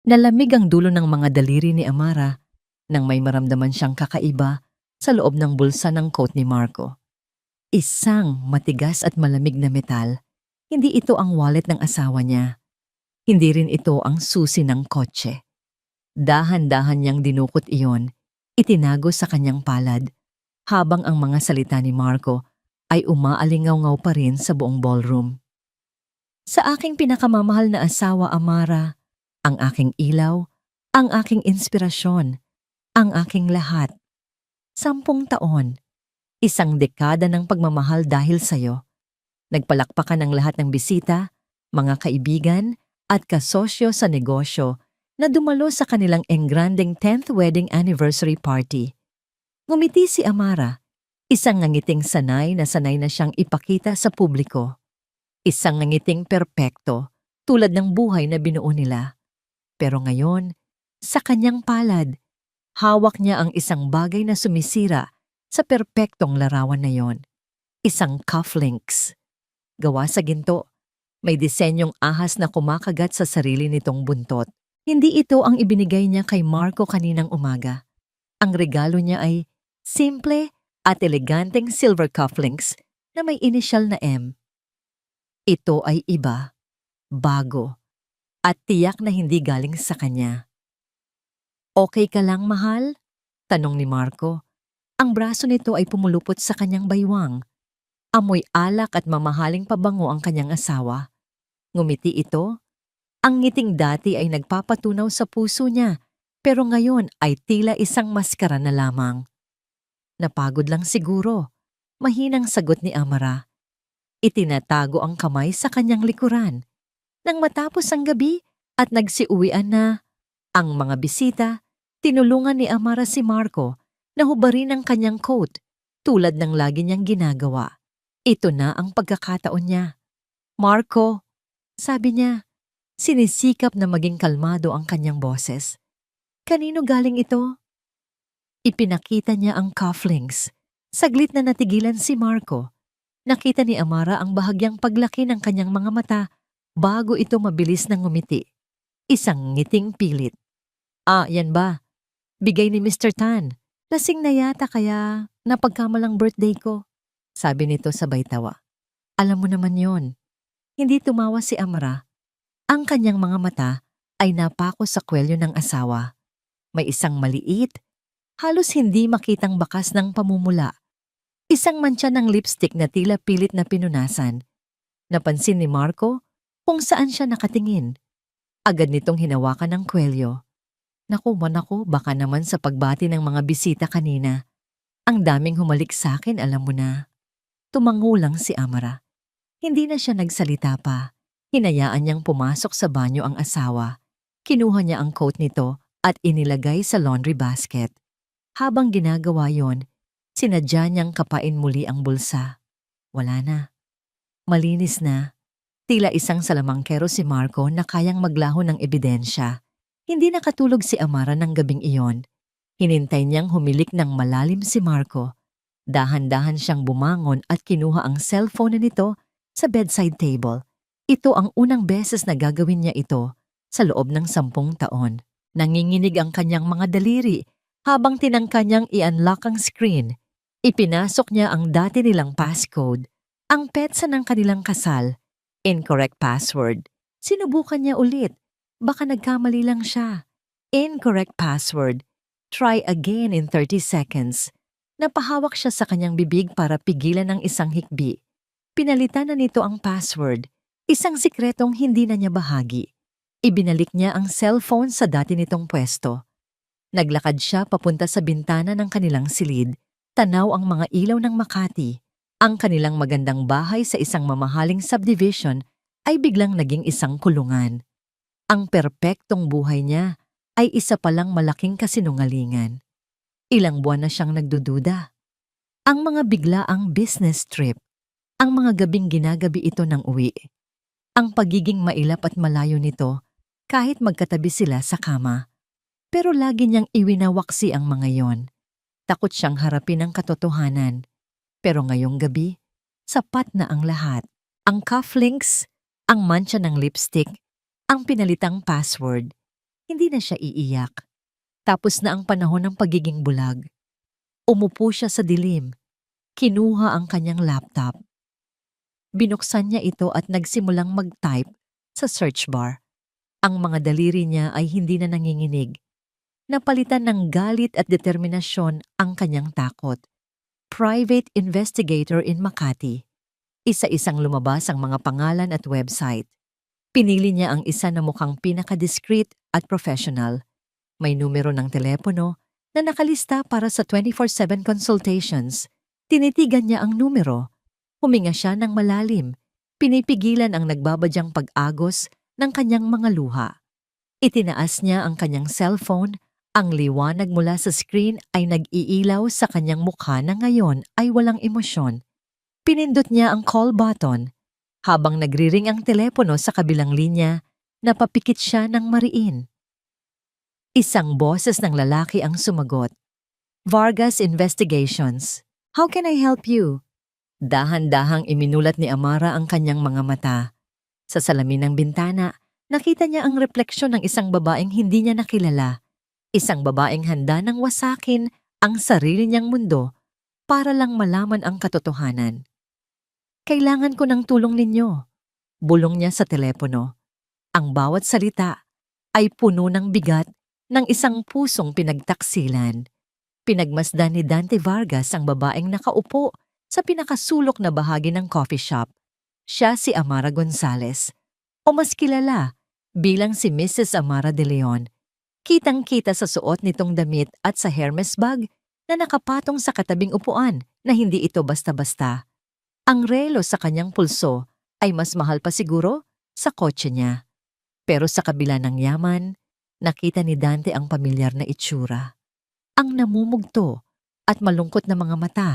Nalamig ang dulo ng mga daliri ni Amara nang may maramdaman siyang kakaiba sa loob ng bulsa ng coat ni Marco. Isang matigas at malamig na metal. Hindi ito ang wallet ng asawa niya. Hindi rin ito ang susi ng kotse. Dahan-dahan niyang dinukot iyon, itinago sa kanyang palad, habang ang mga salita ni Marco ay umaalingaw-ngaw pa rin sa buong ballroom. Sa aking pinakamamahal na asawa, Amara, ang aking ilaw, ang aking inspirasyon, ang aking lahat. 10 taon, isang dekada ng pagmamahal dahil sa'yo. Nagpalakpakan ang lahat ng bisita, mga kaibigan, at kasosyo sa negosyo na dumalo sa kanilang engranding 10th wedding anniversary party. Ngumiti si Amara, isang ngangiting sanay na siyang ipakita sa publiko. Isang ngangiting perpekto, tulad ng buhay na binuo nila. Pero ngayon, sa kanyang palad, hawak niya ang isang bagay na sumisira sa perpektong larawan na yon. Isang cufflinks. Gawa sa ginto, may disenyong ahas na kumakagat sa sarili nitong buntot. Hindi ito ang ibinigay niya kay Marco kaninang umaga. Ang regalo niya ay simple at eleganteng silver cufflinks na may inisyal na M. Ito ay iba, bago, at tiyak na hindi galing sa kanya. "Okay ka lang, mahal?" tanong ni Marco. Ang braso nito ay pumulupot sa kanyang baywang. Amoy alak at mamahaling pabango ang kanyang asawa. Ngumiti ito. Ang ngiting dati ay nagpapatunaw sa puso niya, pero ngayon ay tila isang maskara na lamang. "Napagod lang siguro," mahinang sagot ni Amara. Itinatago ang kamay sa kanyang likuran. Nang matapos ang gabi at nagsiuwian na ang mga bisita, tinulungan ni Amara si Marco na hubarin ang kanyang coat tulad ng lagi niyang ginagawa. Ito na ang pagkakataon niya. "Marco," sabi niya, sinisikap na maging kalmado ang kanyang boses. "Kanino galing ito?" Ipinakita niya ang cufflinks. Saglit na natigilan si Marco. Nakita ni Amara ang bahagyang paglaki ng kanyang mga mata bago ito mabilis na ngumiti. Isang ngiting pilit. "Ah, yan ba? Bigay ni Mr. Tan. Lasing na yata kaya napagkamalang birthday ko," sabi nito sabay tawa. "Alam mo naman yon." Hindi tumawa si Amara. Ang kanyang mga mata ay napako sa kwelyo ng asawa. May isang maliit, halos hindi makitang bakas ng pamumula. Isang mantsa ng lipstick na tila pilit na pinunasan. Napansin ni Marco kung saan siya nakatingin. Agad nitong hinawakan ng kwelyo. "Naku, manako, baka naman sa pagbati ng mga bisita kanina. Ang daming humalik sa akin, alam mo na." Tumango lang si Amara. Hindi na siya nagsalita pa. Hinayaan niyang pumasok sa banyo ang asawa. Kinuha niya ang coat nito at inilagay sa laundry basket. Habang ginagawa yon, sinadya niyang kapain muli ang bulsa. Wala na. Malinis na. Tila isang salamangkero si Marco na kayang maglaho ng ebidensya. Hindi nakatulog si Amara ng gabing iyon. Hinintay niyang humilik ng malalim si Marco. Dahan-dahan siyang bumangon at kinuha ang cellphone nito sa bedside table. Ito ang unang beses na gagawin niya ito sa loob ng 10 taon. Nanginginig ang kanyang mga daliri habang tinangka niyang i-unlock ang screen. Ipinasok niya ang dati nilang passcode, ang petsa ng kanilang kasal. Incorrect password. Sinubukan niya ulit. Baka nagkamali lang siya. Incorrect password. Try again in 30 seconds. Napahawak siya sa kanyang bibig para pigilan ang isang hikbi. Pinalitan na nito ang password. Isang sikretong hindi na niya bahagi. Ibinalik niya ang cellphone sa dati nitong pwesto. Naglakad siya papunta sa bintana ng kanilang silid. Tanaw ang mga ilaw ng Makati. Ang kanilang magandang bahay sa isang mamahaling subdivision ay biglang naging isang kulungan. Ang perpektong buhay niya ay isa palang malaking kasinungalingan. Ilang buwan na siyang nagdududa. Ang mga biglaang business trip. Ang mga gabing ginagabi ito ng uwi. Ang pagiging mailap at malayo nito kahit magkatabi sila sa kama. Pero lagi niyang iwinawaksi ang mga yon. Takot siyang harapin ang katotohanan. Pero ngayong gabi, sapat na ang lahat. Ang cufflinks, ang mantsa ng lipstick, ang pinalitang password. Hindi na siya iiyak. Tapos na ang panahon ng pagiging bulag. Umupo siya sa dilim. Kinuha ang kanyang laptop. Binuksan niya ito at nagsimulang mag-type sa search bar. Ang mga daliri niya ay hindi na nanginginig. Napalitan ng galit at determinasyon ang kanyang takot. Private investigator in Makati. Isa-isang lumabas ang mga pangalan at website. Pinili niya ang isa na mukhang pinaka-discreet at professional. May numero ng telepono na nakalista para sa 24/7 consultations. Tinitigan niya ang numero. Huminga siya ng malalim. Pinipigilan ang nagbabadyang pag-agos ng kanyang mga luha. Itinaas niya ang kanyang cellphone. Ang liwanag mula sa screen ay nag-iilaw sa kanyang mukha na ngayon ay walang emosyon. Pinindot niya ang call button. Habang nagriring ang telepono sa kabilang linya, napapikit siya ng mariin. Isang boses ng lalaki ang sumagot. Vargas Investigations. How can I help you? Dahan-dahang iminulat ni Amara ang kanyang mga mata. Sa salamin ng bintana, nakita niya ang refleksyon ng isang babaeng hindi niya nakilala. Isang babaeng handa nang wasakin ang sarili niyang mundo para lang malaman ang katotohanan. Kailangan ko ng tulong ninyo. Bulong niya sa telepono. Ang bawat salita ay puno ng bigat ng isang pusong pinagtaksilan. Pinagmasdan ni Dante Vargas ang babaeng nakaupo sa pinakasulok na bahagi ng coffee shop. Siya si Amara Gonzales, o mas kilala bilang si Mrs. Amara de Leon. Kitang-kita sa suot nitong damit at sa Hermes bag na nakapatong sa katabing upuan na hindi ito basta-basta. Ang relo sa kanyang pulso ay mas mahal pa siguro sa kotse niya. Pero sa kabila ng yaman, nakita ni Dante ang pamilyar na itsura. Ang namumugto at malungkot na mga mata,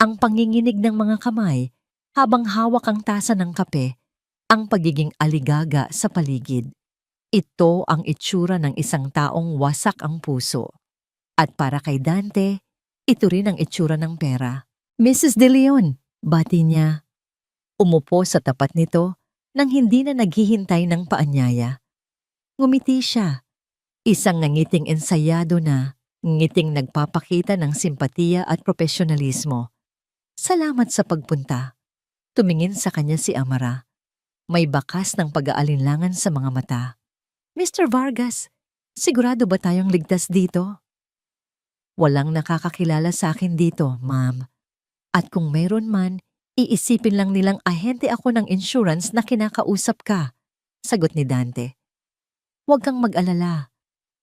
ang panginginig ng mga kamay habang hawak ang tasa ng kape, ang pagiging aligaga sa paligid. Ito ang itsura ng isang taong wasak ang puso. At para kay Dante, ito rin ang itsura ng pera. Mrs. De Leon, bati niya. Umupo sa tapat nito nang hindi na naghihintay ng paanyaya. Ngumiti siya. Isang ngangiting ensayado na, ngiting nagpapakita ng simpatiya at profesionalismo. Salamat sa pagpunta. Tumingin sa kanya si Amara. May bakas ng pag-aalinlangan sa mga mata. Mr. Vargas, sigurado ba tayong ligtas dito? Walang nakakakilala sa akin dito, ma'am. At kung mayroon man, iisipin lang nilang ahente ako ng insurance na kinakausap ka, sagot ni Dante. Huwag kang mag-alala.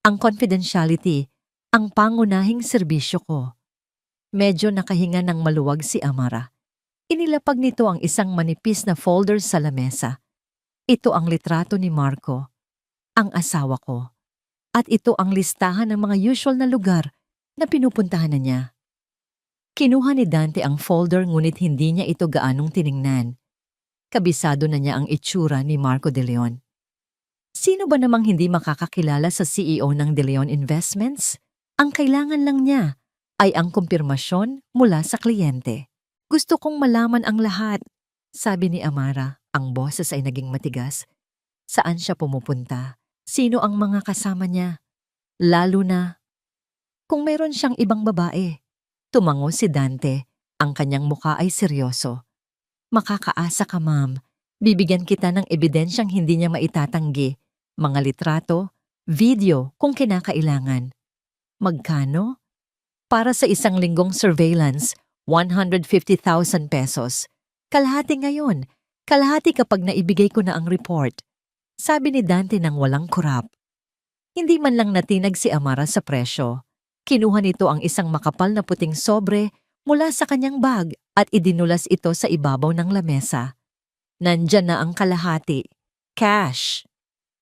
Ang confidentiality, ang pangunahing serbisyo ko. Medyo nakahinga ng maluwag si Amara. Inilapag nito ang isang manipis na folder sa lamesa. Ito ang litrato ni Marco, ang asawa ko. At ito ang listahan ng mga usual na lugar na pinupuntahan na niya. Kinuha ni Dante ang folder ngunit hindi niya ito gaanong tiningnan. Kabisado na niya ang itsura ni Marco De Leon. Sino ba namang hindi makakakilala sa CEO ng De Leon Investments? Ang kailangan lang niya ay ang kumpirmasyon mula sa kliyente. Gusto kong malaman ang lahat, sabi ni Amara. Ang boses ay naging matigas. Saan siya pumupunta? Sino ang mga kasama niya? Lalo na kung meron siyang ibang babae. Tumango si Dante. Ang kanyang mukha ay seryoso. Makakaasa ka, ma'am. Bibigyan kita ng ebidensyang hindi niya maitatanggi. Mga litrato, video kung kinakailangan. Magkano? Para sa isang linggong surveillance, 150,000 pesos. Kalahati ngayon, kalahati kapag naibigay ko na ang report. Sabi ni Dante nang walang kurap. Hindi man lang natinag si Amara sa presyo. Kinuha nito ang isang makapal na puting sobre mula sa kanyang bag at idinulas ito sa ibabaw ng lamesa. Nandyan na ang kalahati. Cash.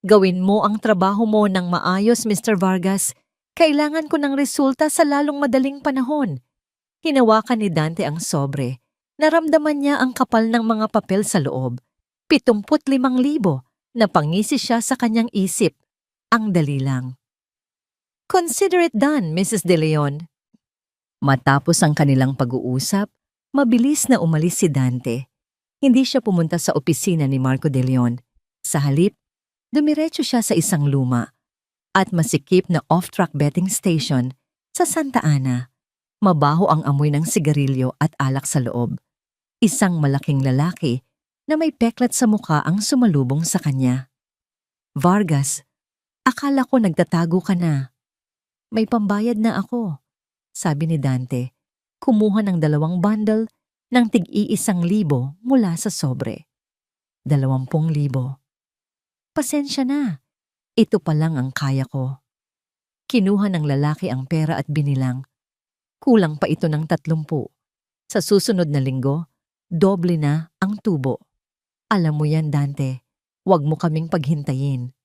Gawin mo ang trabaho mo ng maayos, Mr. Vargas. Kailangan ko ng resulta sa lalong madaling panahon. Hinawakan ni Dante ang sobre. Naramdaman niya ang kapal ng mga papel sa loob. 75,000. Napangisi siya sa kanyang isip. Ang dali lang. Consider it done, Mrs. De Leon. Matapos ang kanilang pag-uusap, mabilis na umalis si Dante. Hindi siya pumunta sa opisina ni Marco De Leon. Sa halip, dumiretso siya sa isang luma. at masikip na off-track betting station sa Santa Ana. Mabaho ang amoy ng sigarilyo at alak sa loob. Isang malaking lalaki na may peklat sa muka ang sumalubong sa kanya. "Vargas, akala ko nagtatago ka na." "May pambayad na ako," sabi ni Dante. Kumuha ng 2 bundle ng tig-1,000 mula sa sobre. 20,000. "Pasensya na. Ito pa lang ang kaya ko." Kinuha ng lalaki ang pera at binilang. Kulang pa ito ng 30. Sa susunod na linggo, doble na ang tubo. "Alam mo yan, Dante. Huwag mo kaming paghintayin."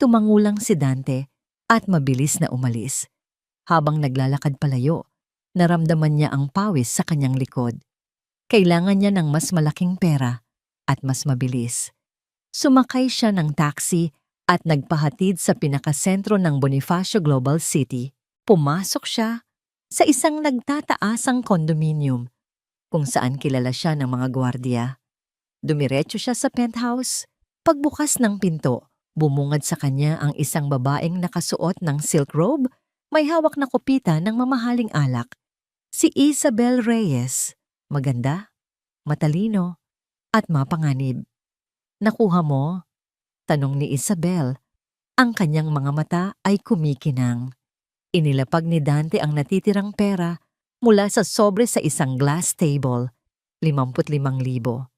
Tumangulang si Dante at mabilis na umalis. Habang naglalakad palayo, naramdaman niya ang pawis sa kanyang likod. Kailangan niya ng mas malaking pera at mas mabilis. Sumakay siya ng taxi at nagpahatid sa pinakasentro ng Bonifacio Global City. Pumasok siya sa isang nagtataasang kondominium kung saan kilala siya ng mga gwardiya. Dumiretso siya sa penthouse. Pagbukas ng pinto, bumungad sa kanya ang isang babaeng nakasuot ng silk robe, may hawak na kopita ng mamahaling alak. Si Isabel Reyes. Maganda, matalino, at mapanganib. "Nakuha mo?" tanong ni Isabel. Ang kanyang mga mata ay kumikinang. Inilapag ni Dante ang natitirang pera mula sa sobre sa isang glass table. 55,000.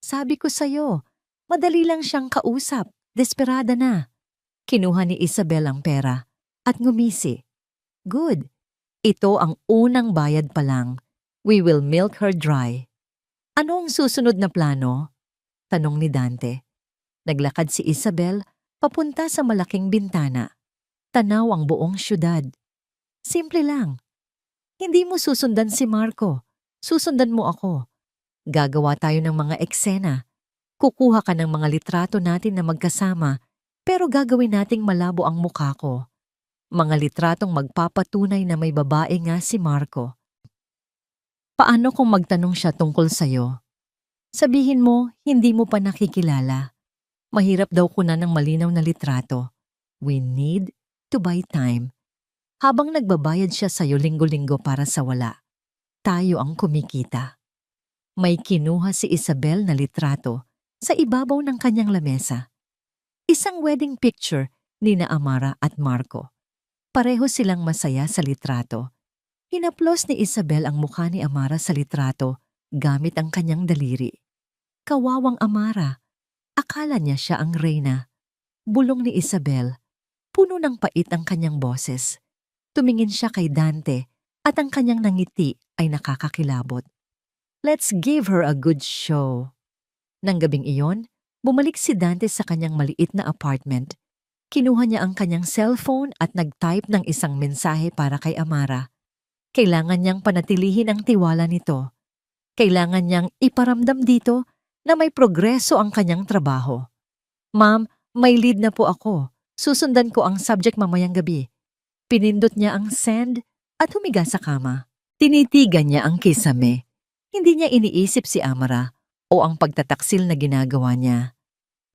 "Sabi ko sa'yo, madali lang siyang kausap. Desperada na." Kinuha ni Isabel ang pera at ngumisi. "Good. Ito ang unang bayad pa lang. We will milk her dry." "Ano ang susunod na plano?" tanong ni Dante. Naglakad si Isabel papunta sa malaking bintana. Tanaw ang buong syudad. "Simple lang. Hindi mo susundan si Marco. Susundan mo ako. Gagawa tayo ng mga eksena. Kukuha ka ng mga litrato natin na magkasama, pero gagawin nating malabo ang mukha ko. Mga litratong magpapatunay na may babae nga si Marco. Paano kung magtanong siya tungkol sa'yo? Sabihin mo, hindi mo pa nakikilala. Mahirap daw kunan ng malinaw na litrato. We need to buy time. Habang nagbabayad siya sa'yo linggo-linggo para sa wala, tayo ang kumikita." May kinuha si Isabel na litrato sa ibabaw ng kanyang lamesa. Isang wedding picture ni na Amara at Marco. Pareho silang masaya sa litrato. Hinaplos ni Isabel ang mukha ni Amara sa litrato gamit ang kanyang daliri. Kawawang Amara. Akala niya siya ang reyna. Bulong ni Isabel. Puno ng pait ang kanyang boses. Tumingin siya kay Dante at ang kanyang nangiti ay nakakakilabot. Let's give her a good show. Nang gabing iyon, bumalik si Dante sa kanyang maliit na apartment. Kinuha niya ang kanyang cellphone at nag-type ng isang mensahe para kay Amara. Kailangan niyang panatilihin ang tiwala nito. Kailangan niyang iparamdam dito na may progreso ang kanyang trabaho. "Ma'am, may lead na po ako. Susundan ko ang subject mamayang gabi." Pinindot niya ang send at humiga sa kama. Tinitigan niya ang kisame. Hindi niya iniisip si Amara o ang pagtataksil na ginagawa niya.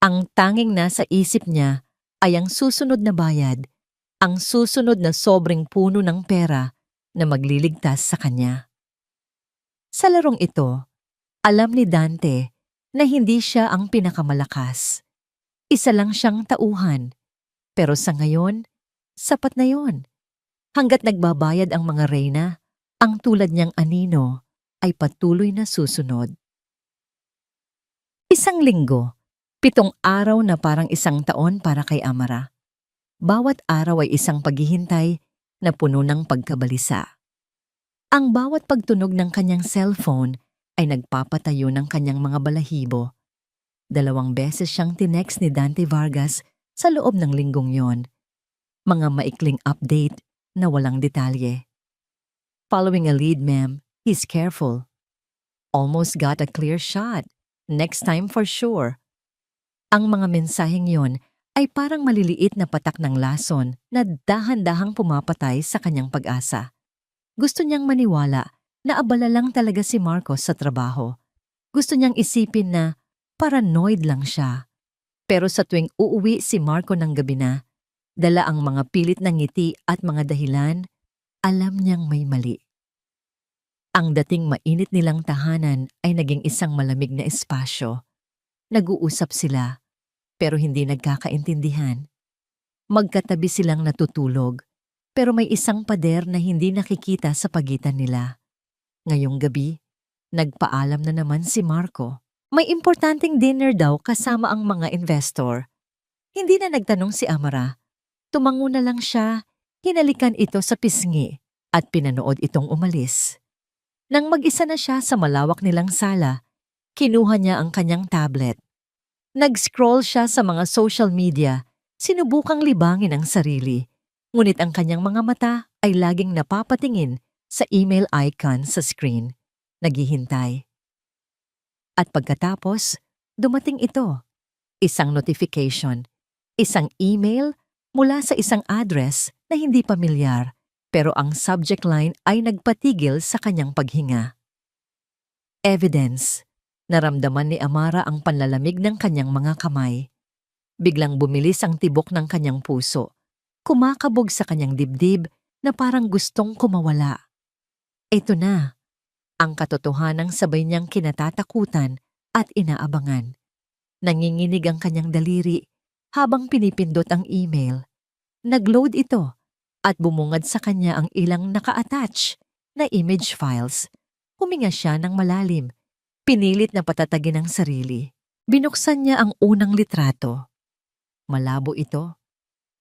Ang tanging nasa isip niya ay ang susunod na bayad, ang susunod na sobrang puno ng pera na magliligtas sa kanya. Sa larong ito, alam ni Dante na hindi siya ang pinakamalakas. Isa lang siyang tauhan. Pero sa ngayon, sapat na yon. Hanggat nagbabayad ang mga reyna, ang tulad niyang anino ay patuloy na susunod. Isang linggo, 7 araw na parang isang taon para kay Amara. Bawat araw ay isang paghihintay na puno ng pagkabalisa. Ang bawat pagtunog ng kanyang cellphone ay nagpapatayo ng kanyang mga balahibo. 2 beses siyang tinext ni Dante Vargas sa loob ng linggong yon. Mga maikling update na walang detalye. Following a lead, ma'am. He's careful. Almost got a clear shot. Next time for sure. Ang mga mensaheng yon ay parang maliliit na patak ng lason na dahan-dahang pumapatay sa kanyang pag-asa. Gusto niyang maniwala na abala lang talaga si Marcos sa trabaho. Gusto niyang isipin na paranoid lang siya. Pero sa tuwing uuwi si Marco ng gabi na, Dala ang mga pilit na ngiti at mga dahilan, alam niyang may mali. Ang dating mainit nilang tahanan ay naging isang malamig na espasyo. Nag-uusap sila, pero hindi nagkakaintindihan. Magkatabi silang natutulog, pero may isang pader na hindi nakikita sa pagitan nila. Ngayong gabi, nagpaalam na naman si Marco. May importanteng dinner daw kasama ang mga investor. Hindi na nagtanong si Amara. Tumango na lang siya, hinalikan ito sa pisngi at pinanood itong umalis. Nang mag-isa na siya sa malawak nilang sala, kinuha niya ang kanyang tablet. Nag-scroll siya sa mga social media, sinubukang libangin ang sarili. Ngunit ang kanyang mga mata ay laging napapatingin sa email icon sa screen. Naghihintay. At pagkatapos, dumating ito. Isang notification, isang email mula sa isang address na hindi pamilyar, pero ang subject line ay nagpatigil sa kanyang paghinga. Evidence. Naramdaman ni Amara ang panlalamig ng kanyang mga kamay. Biglang bumilis ang tibok ng kanyang puso. Kumakabog sa kanyang dibdib na parang gustong kumawala. Ito na, ang katotohanang sabay niyang kinatatakutan at inaabangan. Nanginginig ang kanyang daliri habang pinipindot ang email. Nag-load ito at bumungad sa kanya ang ilang naka-attach na image files. Huminga siya ng malalim. Pinilit na patatagin ang sarili. Binuksan niya ang unang litrato. Malabo ito.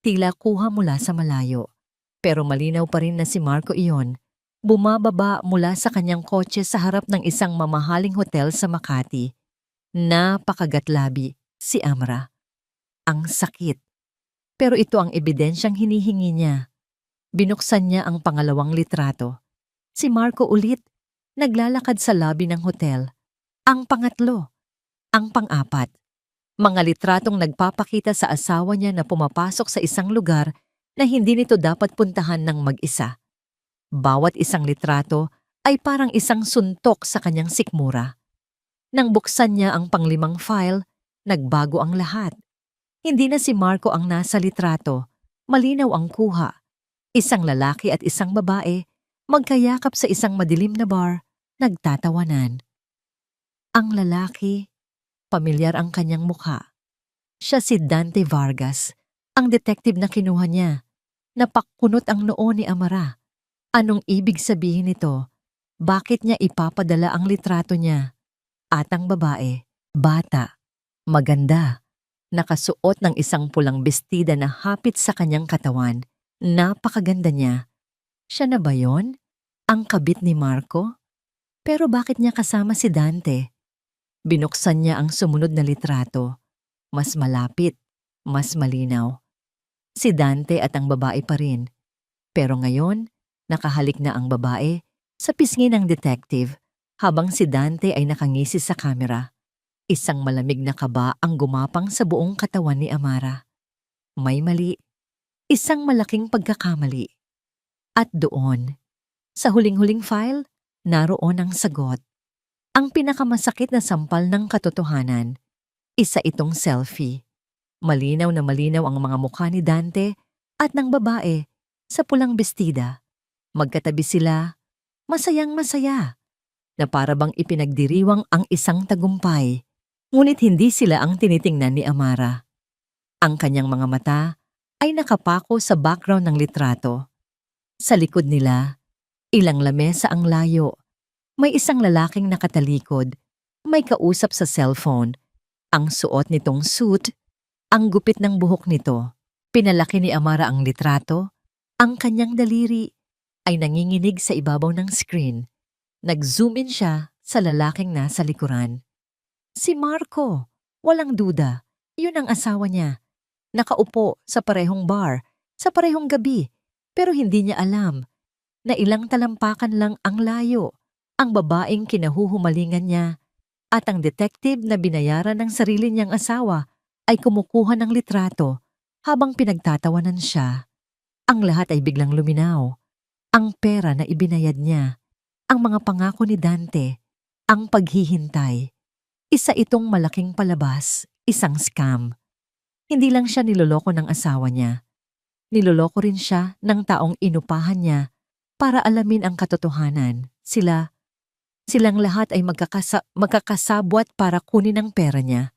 Tila kuha mula sa malayo. Pero malinaw pa rin na si Marco iyon. Bumababa mula sa kanyang kotse sa harap ng isang mamahaling hotel sa Makati. Napakagatlabi si Amra. Ang sakit. Pero ito ang ebidensyang hinihingi niya. Binuksan niya ang pangalawang litrato. Si Marco ulit, naglalakad sa lobby ng hotel. Ang pangatlo, ang pang-apat. Mga litratong nagpapakita sa asawa niya na pumapasok sa isang lugar na hindi nito dapat puntahan ng mag-isa. Bawat isang litrato ay parang isang suntok sa kanyang sikmura. Nang buksan niya ang panglimang file, nagbago ang lahat. Hindi na si Marco ang nasa litrato, malinaw ang kuha. Isang lalaki at isang babae, magkayakap sa isang madilim na bar, nagtatawanan. Ang lalaki, pamilyar ang kanyang mukha. Siya si Dante Vargas, ang detective na kinuha niya. Napakkunot ang noo ni Amara. Anong ibig sabihin nito? Bakit niya ipapadala ang litrato niya? At ang babae, bata, maganda, nakasuot ng isang pulang bestida na hapit sa kanyang katawan. Napakaganda niya. Siya na ba yon? Ang kabit ni Marco? Pero bakit niya kasama si Dante? Binuksan niya ang sumunod na litrato. Mas malapit, mas malinaw. Si Dante at ang babae pa rin. Pero ngayon, nakahalik na ang babae sa pisngi ng detective habang si Dante ay nakangisi sa kamera. Isang malamig na kaba ang gumapang sa buong katawan ni Amara. May mali. Isang malaking pagkakamali. At doon, sa huling-huling file, naroon ang sagot. Ang pinakamasakit na sampal ng katotohanan, isa itong selfie. Malinaw na malinaw ang mga mukha ni Dante at ng babae sa pulang bestida. Magkatabi sila, masayang masaya, na para bang ipinagdiriwang ang isang tagumpay. Ngunit hindi sila ang tinitingnan ni Amara. Ang kanyang mga mata ay nakapako sa background ng litrato. Sa likod nila, ilang lamesa ang layo. May isang lalaking nakatalikod, may kausap sa cellphone. Ang suot nitong suit, ang gupit ng buhok nito. Pinalaki ni Amara ang litrato, ang kanyang daliri ay nanginginig sa ibabaw ng screen. Nag-zoom in siya sa lalaking nasa likuran. Si Marco, walang duda, yun ang asawa niya. Nakaupo sa parehong bar, sa parehong gabi, pero hindi niya alam na ilang talampakan lang ang layo. Ang babaeng kinahuhumalingan niya at ang detective na binayaran ng sarili niyang asawa ay kumukuha ng litrato habang pinagtatawanan siya. Ang lahat ay biglang luminaw. Ang pera na ibinayad niya, ang mga pangako ni Dante, ang paghihintay. Isa itong malaking palabas, isang scam. Hindi lang siya niloloko ng asawa niya. Niloloko rin siya ng taong inupahan niya para alamin ang katotohanan. Silang lahat ay magkakasabwat para kunin ang pera niya.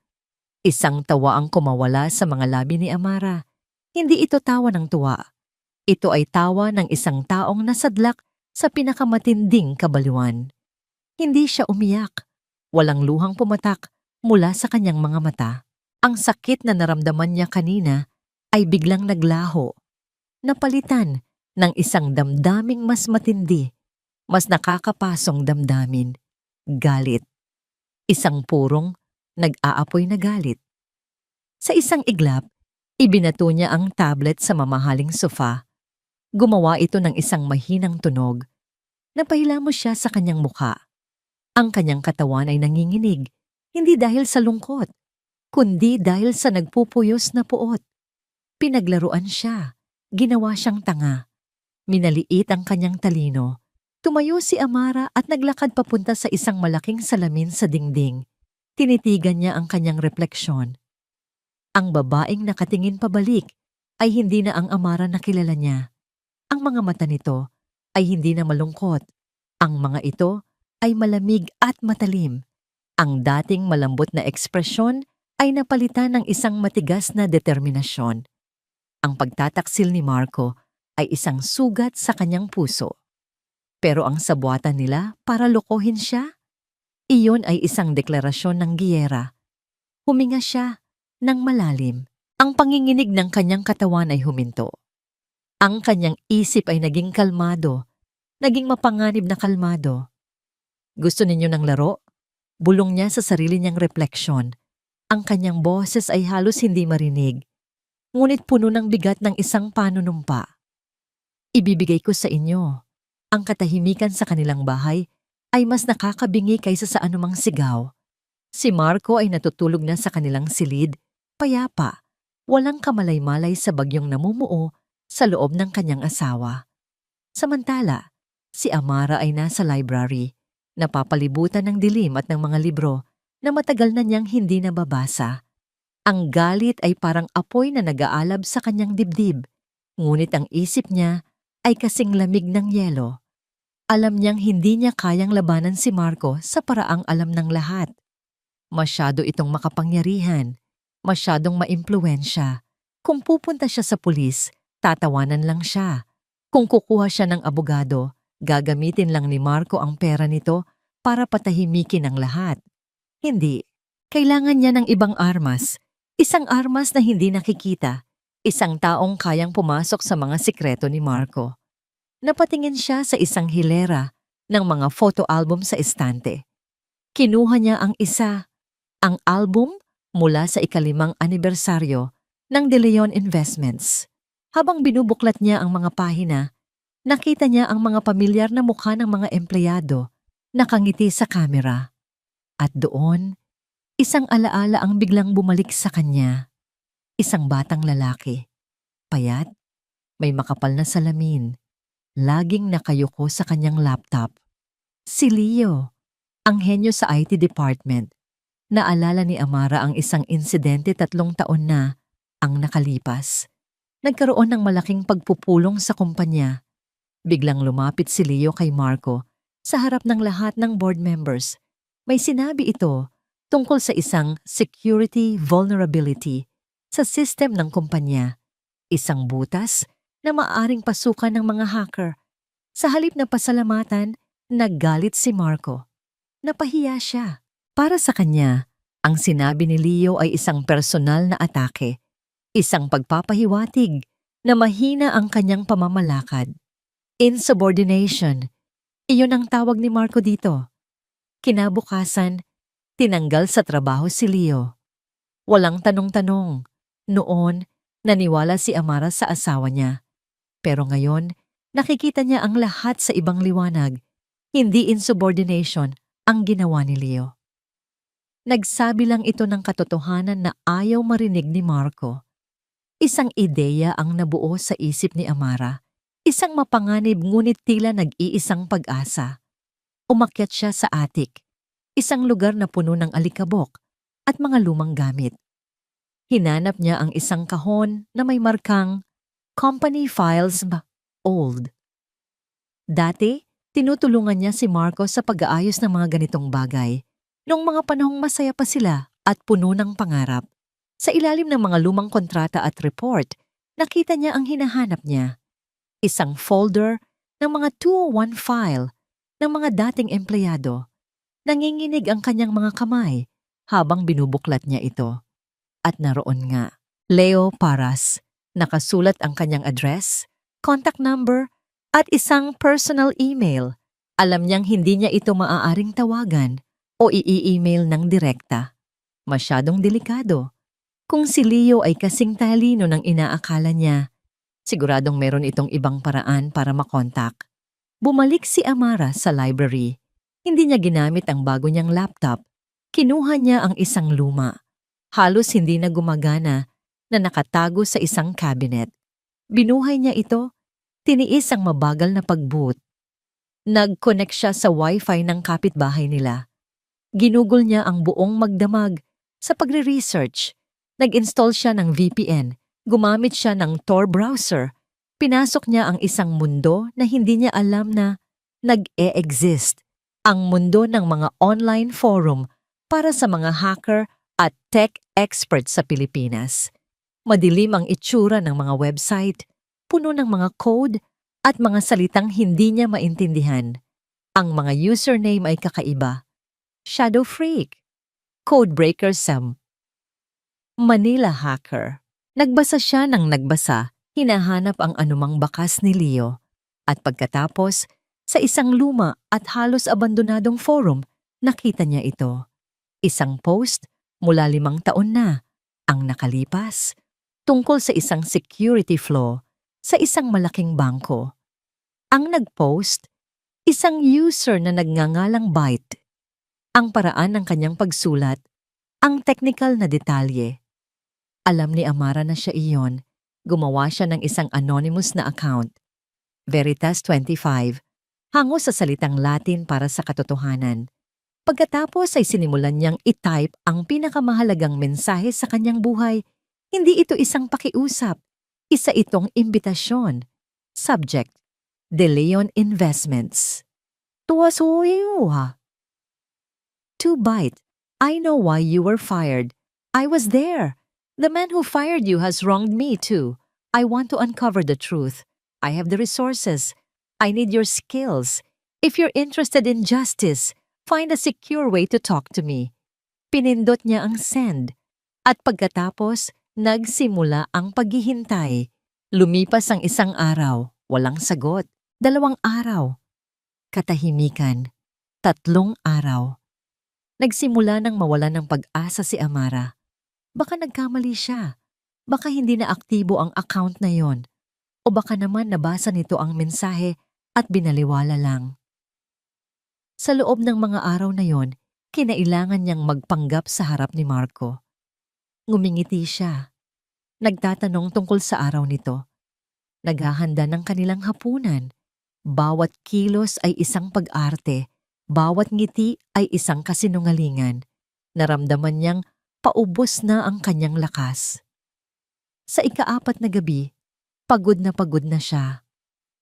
Isang tawa ang kumawala sa mga labi ni Amara. Hindi ito tawa ng tuwa. Ito ay tawa ng isang taong nasadlak sa pinakamatinding kabaliwan. Hindi siya umiyak. Walang luhang pumatak mula sa kanyang mga mata. Ang sakit na naramdaman niya kanina ay biglang naglaho. Napalitan ng isang damdaming mas matindi, mas nakakapasong damdamin. Galit. Isang purong nag-aapoy na galit. Sa isang iglap, ibinato niya ang tablet sa mamahaling sofa. Gumawa ito ng isang mahinang tunog. Napahilamos siya sa kanyang mukha. Ang kanyang katawan ay nanginginig, hindi dahil sa lungkot, kundi dahil sa nagpupuyos na puot. Pinaglaruan siya. Ginawa siyang tanga. Minaliit ang kanyang talino. Tumayo si Amara at naglakad papunta sa isang malaking salamin sa dingding. Tinitigan niya ang kanyang refleksyon. Ang babaeng nakatingin pabalik ay hindi na ang Amara na kilala niya. Ang mga mata nito ay hindi na malungkot. Ang mga ito ay malamig at matalim. Ang dating malambot na ekspresyon ay napalitan ng isang matigas na determinasyon. Ang pagtataksil ni Marco ay isang sugat sa kanyang puso. Pero ang sabuatan nila para lokohin siya, iyon ay isang deklarasyon ng giyera. Huminga siya ng malalim. Ang panginginig ng kanyang katawan ay huminto. Ang kanyang isip ay naging kalmado, naging mapanganib na kalmado. Gusto ninyo ng laro? Bulong niya sa sarili niyang refleksyon. Ang kanyang boses ay halos hindi marinig, ngunit puno ng bigat ng isang panunumpa. Ibibigay ko sa inyo. Ang katahimikan sa kanilang bahay ay mas nakakabingi kaysa sa anumang sigaw. Si Marco ay natutulog na sa kanilang silid, payapa, walang kamalay-malay sa bagyong namumuo sa loob ng kanyang asawa. Samantala, si Amara ay nasa library, napapalibutan ng dilim at ng mga libro na matagal na niyang hindi nababasa. Ang galit ay parang apoy na nag-aalab sa kanyang dibdib, ngunit ang isip niya ay kasing lamig ng yelo. Alam niyang hindi niya kayang labanan si Marco sa paraang alam ng lahat. Masyado itong makapangyarihan, masyadong maimpluwensya. Kung pupunta siya sa pulis, tatawanan lang siya. Kung kukuha siya ng abogado, gagamitin lang ni Marco ang pera nito para patahimikin ang lahat. Hindi. Kailangan niya ng ibang armas. Isang armas na hindi nakikita. Isang taong kayang pumasok sa mga sikreto ni Marco. Napatingin siya sa isang hilera ng mga photo album sa estante. Kinuha niya ang isa, ang album mula sa ika-5 anibersaryo ng De Leon Investments. Habang binubuklat niya ang mga pahina, nakita niya ang mga pamilyar na mukha ng mga empleyado nakangiti sa kamera. At doon, isang alaala ang biglang bumalik sa kanya. Isang batang lalaki, payat, may makapal na salamin, laging nakayuko sa kanyang laptop. Si Leo, ang henyo sa IT department. Naalala ni Amara ang isang insidente 3 taon na ang nakalipas. Nagkaroon ng malaking pagpupulong sa kumpanya. Biglang lumapit si Leo kay Marco sa harap ng lahat ng board members. May sinabi ito tungkol sa isang security vulnerability sa system ng kumpanya. Isang butas na maaaring pasukan ng mga hacker. Sa halip na pasalamatan, naggalit si Marco. Napahiya siya. Para sa kanya, ang sinabi ni Leo ay isang personal na atake. Isang pagpapahiwatig na mahina ang kanyang pamamalakad. Insubordination. Iyon ang tawag ni Marco dito. Kinabukasan, tinanggal sa trabaho si Leo. Walang tanong-tanong. Noon, naniwala si Amara sa asawa niya. Pero ngayon, nakikita niya ang lahat sa ibang liwanag. Hindi insubordination ang ginawa ni Leo. Nagsabi lang ito ng katotohanan na ayaw marinig ni Marco. Isang ideya ang nabuo sa isip ni Amara. Isang mapanganib ngunit tila nag-iisang pag-asa. Umakyat siya sa attic, isang lugar na puno ng alikabok at mga lumang gamit. Hinanap niya ang isang kahon na may markang Company files old. Dati, tinutulungan niya si Marco sa pag-aayos ng mga ganitong bagay noong mga panahong masaya pa sila at puno ng pangarap. Sa ilalim ng mga lumang kontrata at report, nakita niya ang hinahanap niya. Isang folder ng mga 201 file ng mga dating empleyado. Nanginginig ang kanyang mga kamay habang binubuklat niya ito. At naroon nga, Leo Paras. Nakasulat ang kanyang address, contact number, at isang personal email. Alam niyang hindi niya ito maaaring tawagan o i-email ng direkta. Masyadong delikado. Kung si Leo ay kasing talino ng inaakala niya, siguradong meron itong ibang paraan para makontak. Bumalik si Amara sa library. Hindi niya ginamit ang bago niyang laptop. Kinuha niya ang isang luma. Halos hindi na gumagana na nakatago sa isang cabinet. Binuhay niya ito, tiniis ang mabagal na pag-boot. Nag-connect siya sa wifi ng kapitbahay nila. Ginugol niya ang buong magdamag sa pagre-research. Nag-install siya ng VPN, gumamit siya ng Tor browser. Pinasok niya ang isang mundo na hindi niya alam na nag-e-exist. Ang mundo ng mga online forum para sa mga hacker at tech experts sa Pilipinas. Madilim ang itsura ng mga website, puno ng mga code at mga salitang hindi niya maintindihan. Ang mga username ay kakaiba. Shadow Freak, Codebreaker Sam, Manila Hacker. Nagbasa siya ng nagbasa, hinahanap ang anumang bakas ni Leo. At pagkatapos, sa isang luma at halos abandonadong forum, nakita niya ito. Isang post mula 5 taon na ang nakalipas tungkol sa isang security flaw sa isang malaking bangko. Ang nag-post, isang user na nagngangalang Byte. Ang paraan ng kanyang pagsulat, ang technical na detalye. Alam ni Amara na siya iyon, gumawa siya ng isang anonymous na account, Veritas25, hango sa salitang Latin para sa katotohanan. Pagkatapos ay sinimulan niyang i-type ang pinakamahalagang mensahe sa kanyang buhay. Hindi ito isang pakiusap, isa itong imbitasyon. Subject, De Leon Investments. Tuwasuwa. To Byte, I know why you were fired. I was there. The man who fired you has wronged me too. I want to uncover the truth. I have the resources. I need your skills. If you're interested in justice, find a secure way to talk to me. Pinindot niya ang send. At pagkatapos, nagsimula ang paghihintay. Lumipas ang 1 araw, walang sagot. 2 araw. Katahimikan. 3 araw. Nagsimula nang mawalan ng pag-asa si Amara. Baka nagkamali siya. Baka hindi na aktibo ang account na yon. O baka naman nabasa nito ang mensahe at binaliwala lang. Sa loob ng mga araw na yon, kinailangan niyang magpanggap sa harap ni Marco. Ngumingiti siya. Nagtatanong tungkol sa araw nito. Naghahanda ng kanilang hapunan. Bawat kilos ay isang pag-arte. Bawat ngiti ay isang kasinungalingan. Naramdaman niyang paubos na ang kanyang lakas. Sa ika-4 na gabi, pagod na siya.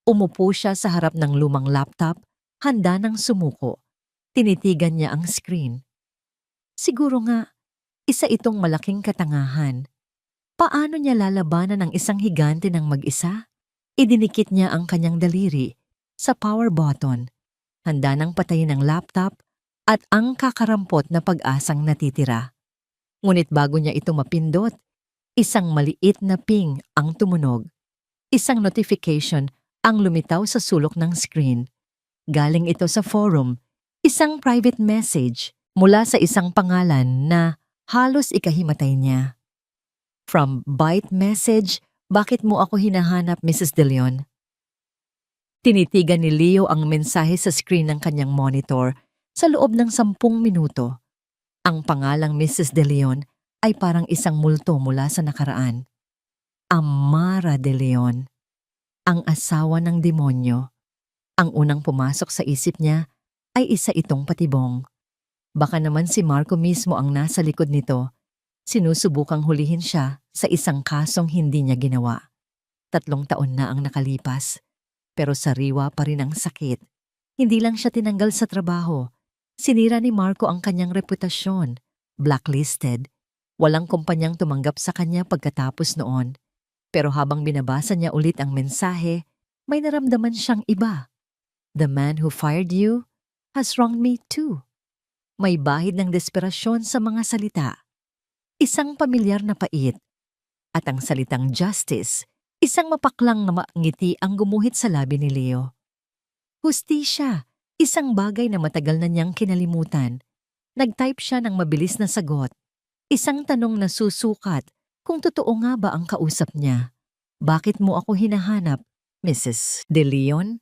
Umupo siya sa harap ng lumang laptop, handa ng sumuko. Tinitigan niya ang screen. Siguro nga, isa itong malaking katangahan. Paano niya lalabanan ang isang higante ng mag-isa? Idinikit niya ang kanyang daliri sa power button. Handa nang patayin ang laptop at ang kakarampot na pag-asang natitira. Ngunit bago niya ito mapindot, isang maliit na ping ang tumunog. Isang notification ang lumitaw sa sulok ng screen. Galing ito sa forum, isang private message mula sa isang pangalan na halos ikahimatay niya. From Byte message, bakit mo ako hinahanap, Mrs. De Leon? Tinitigan ni Leo ang mensahe sa screen ng kanyang monitor sa loob ng 10 minuto. Ang pangalang Mrs. De Leon ay parang isang multo mula sa nakaraan. Amara De Leon, ang asawa ng demonyo. Ang unang pumasok sa isip niya ay isa itong patibong. Baka naman si Marco mismo ang nasa likod nito. Sinusubukang hulihin siya sa isang kasong hindi niya ginawa. 3 taon na ang nakalipas, pero sariwa pa rin ang sakit. Hindi lang siya tinanggal sa trabaho. Sinira ni Marco ang kanyang reputasyon. Blacklisted. Walang kumpanyang tumanggap sa kanya pagkatapos noon. Pero habang binabasa niya ulit ang mensahe, may naramdaman siyang iba. The man who fired you has wronged me too. May bahid ng desperasyon sa mga salita. Isang pamilyar na pait. At ang salitang justice, isang mapaklang na ngiti ang gumuhit sa labi ni Leo. Hustisya, isang bagay na matagal na niyang kinalimutan. Nag-type siya ng mabilis na sagot. Isang tanong na susukat kung totoo nga ba ang kausap niya. Bakit mo ako hinahanap, Mrs. De Leon?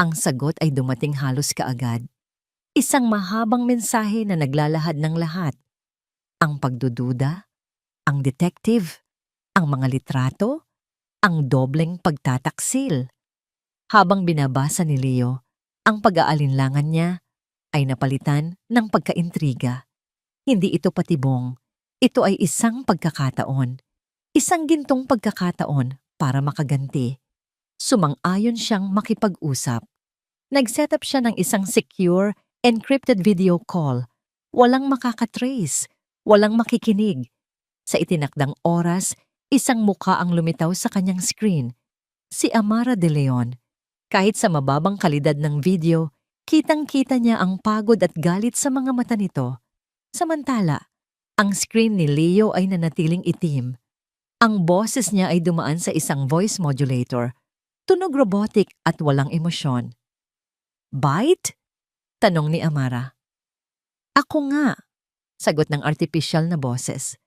Ang sagot ay dumating halos kaagad. Isang mahabang mensahe na naglalahad ng lahat. Ang pagdududa, ang detective, ang mga litrato, ang dobleng pagtataksil. Habang binabasa ni Leo, ang pag-aalinlangan niya ay napalitan ng pagkaintriga. Hindi ito patibong, ito ay isang pagkakataon. Isang gintong pagkakataon para makaganti. Sumang-ayon siyang makipag-usap. Nag-set up siya ng isang secure, encrypted video call. Walang makakatrace, walang makikinig. Sa itinakdang oras, isang mukha ang lumitaw sa kanyang screen. Si Amara De Leon. Kahit sa mababang kalidad ng video, kitang-kita niya ang pagod at galit sa mga mata nito. Samantala, ang screen ni Leo ay nanatiling itim. Ang boses niya ay dumaan sa isang voice modulator. Tunog robotic at walang emosyon. Bite? Tanong ni Amara. Ako nga, sagot ng artificial na boses.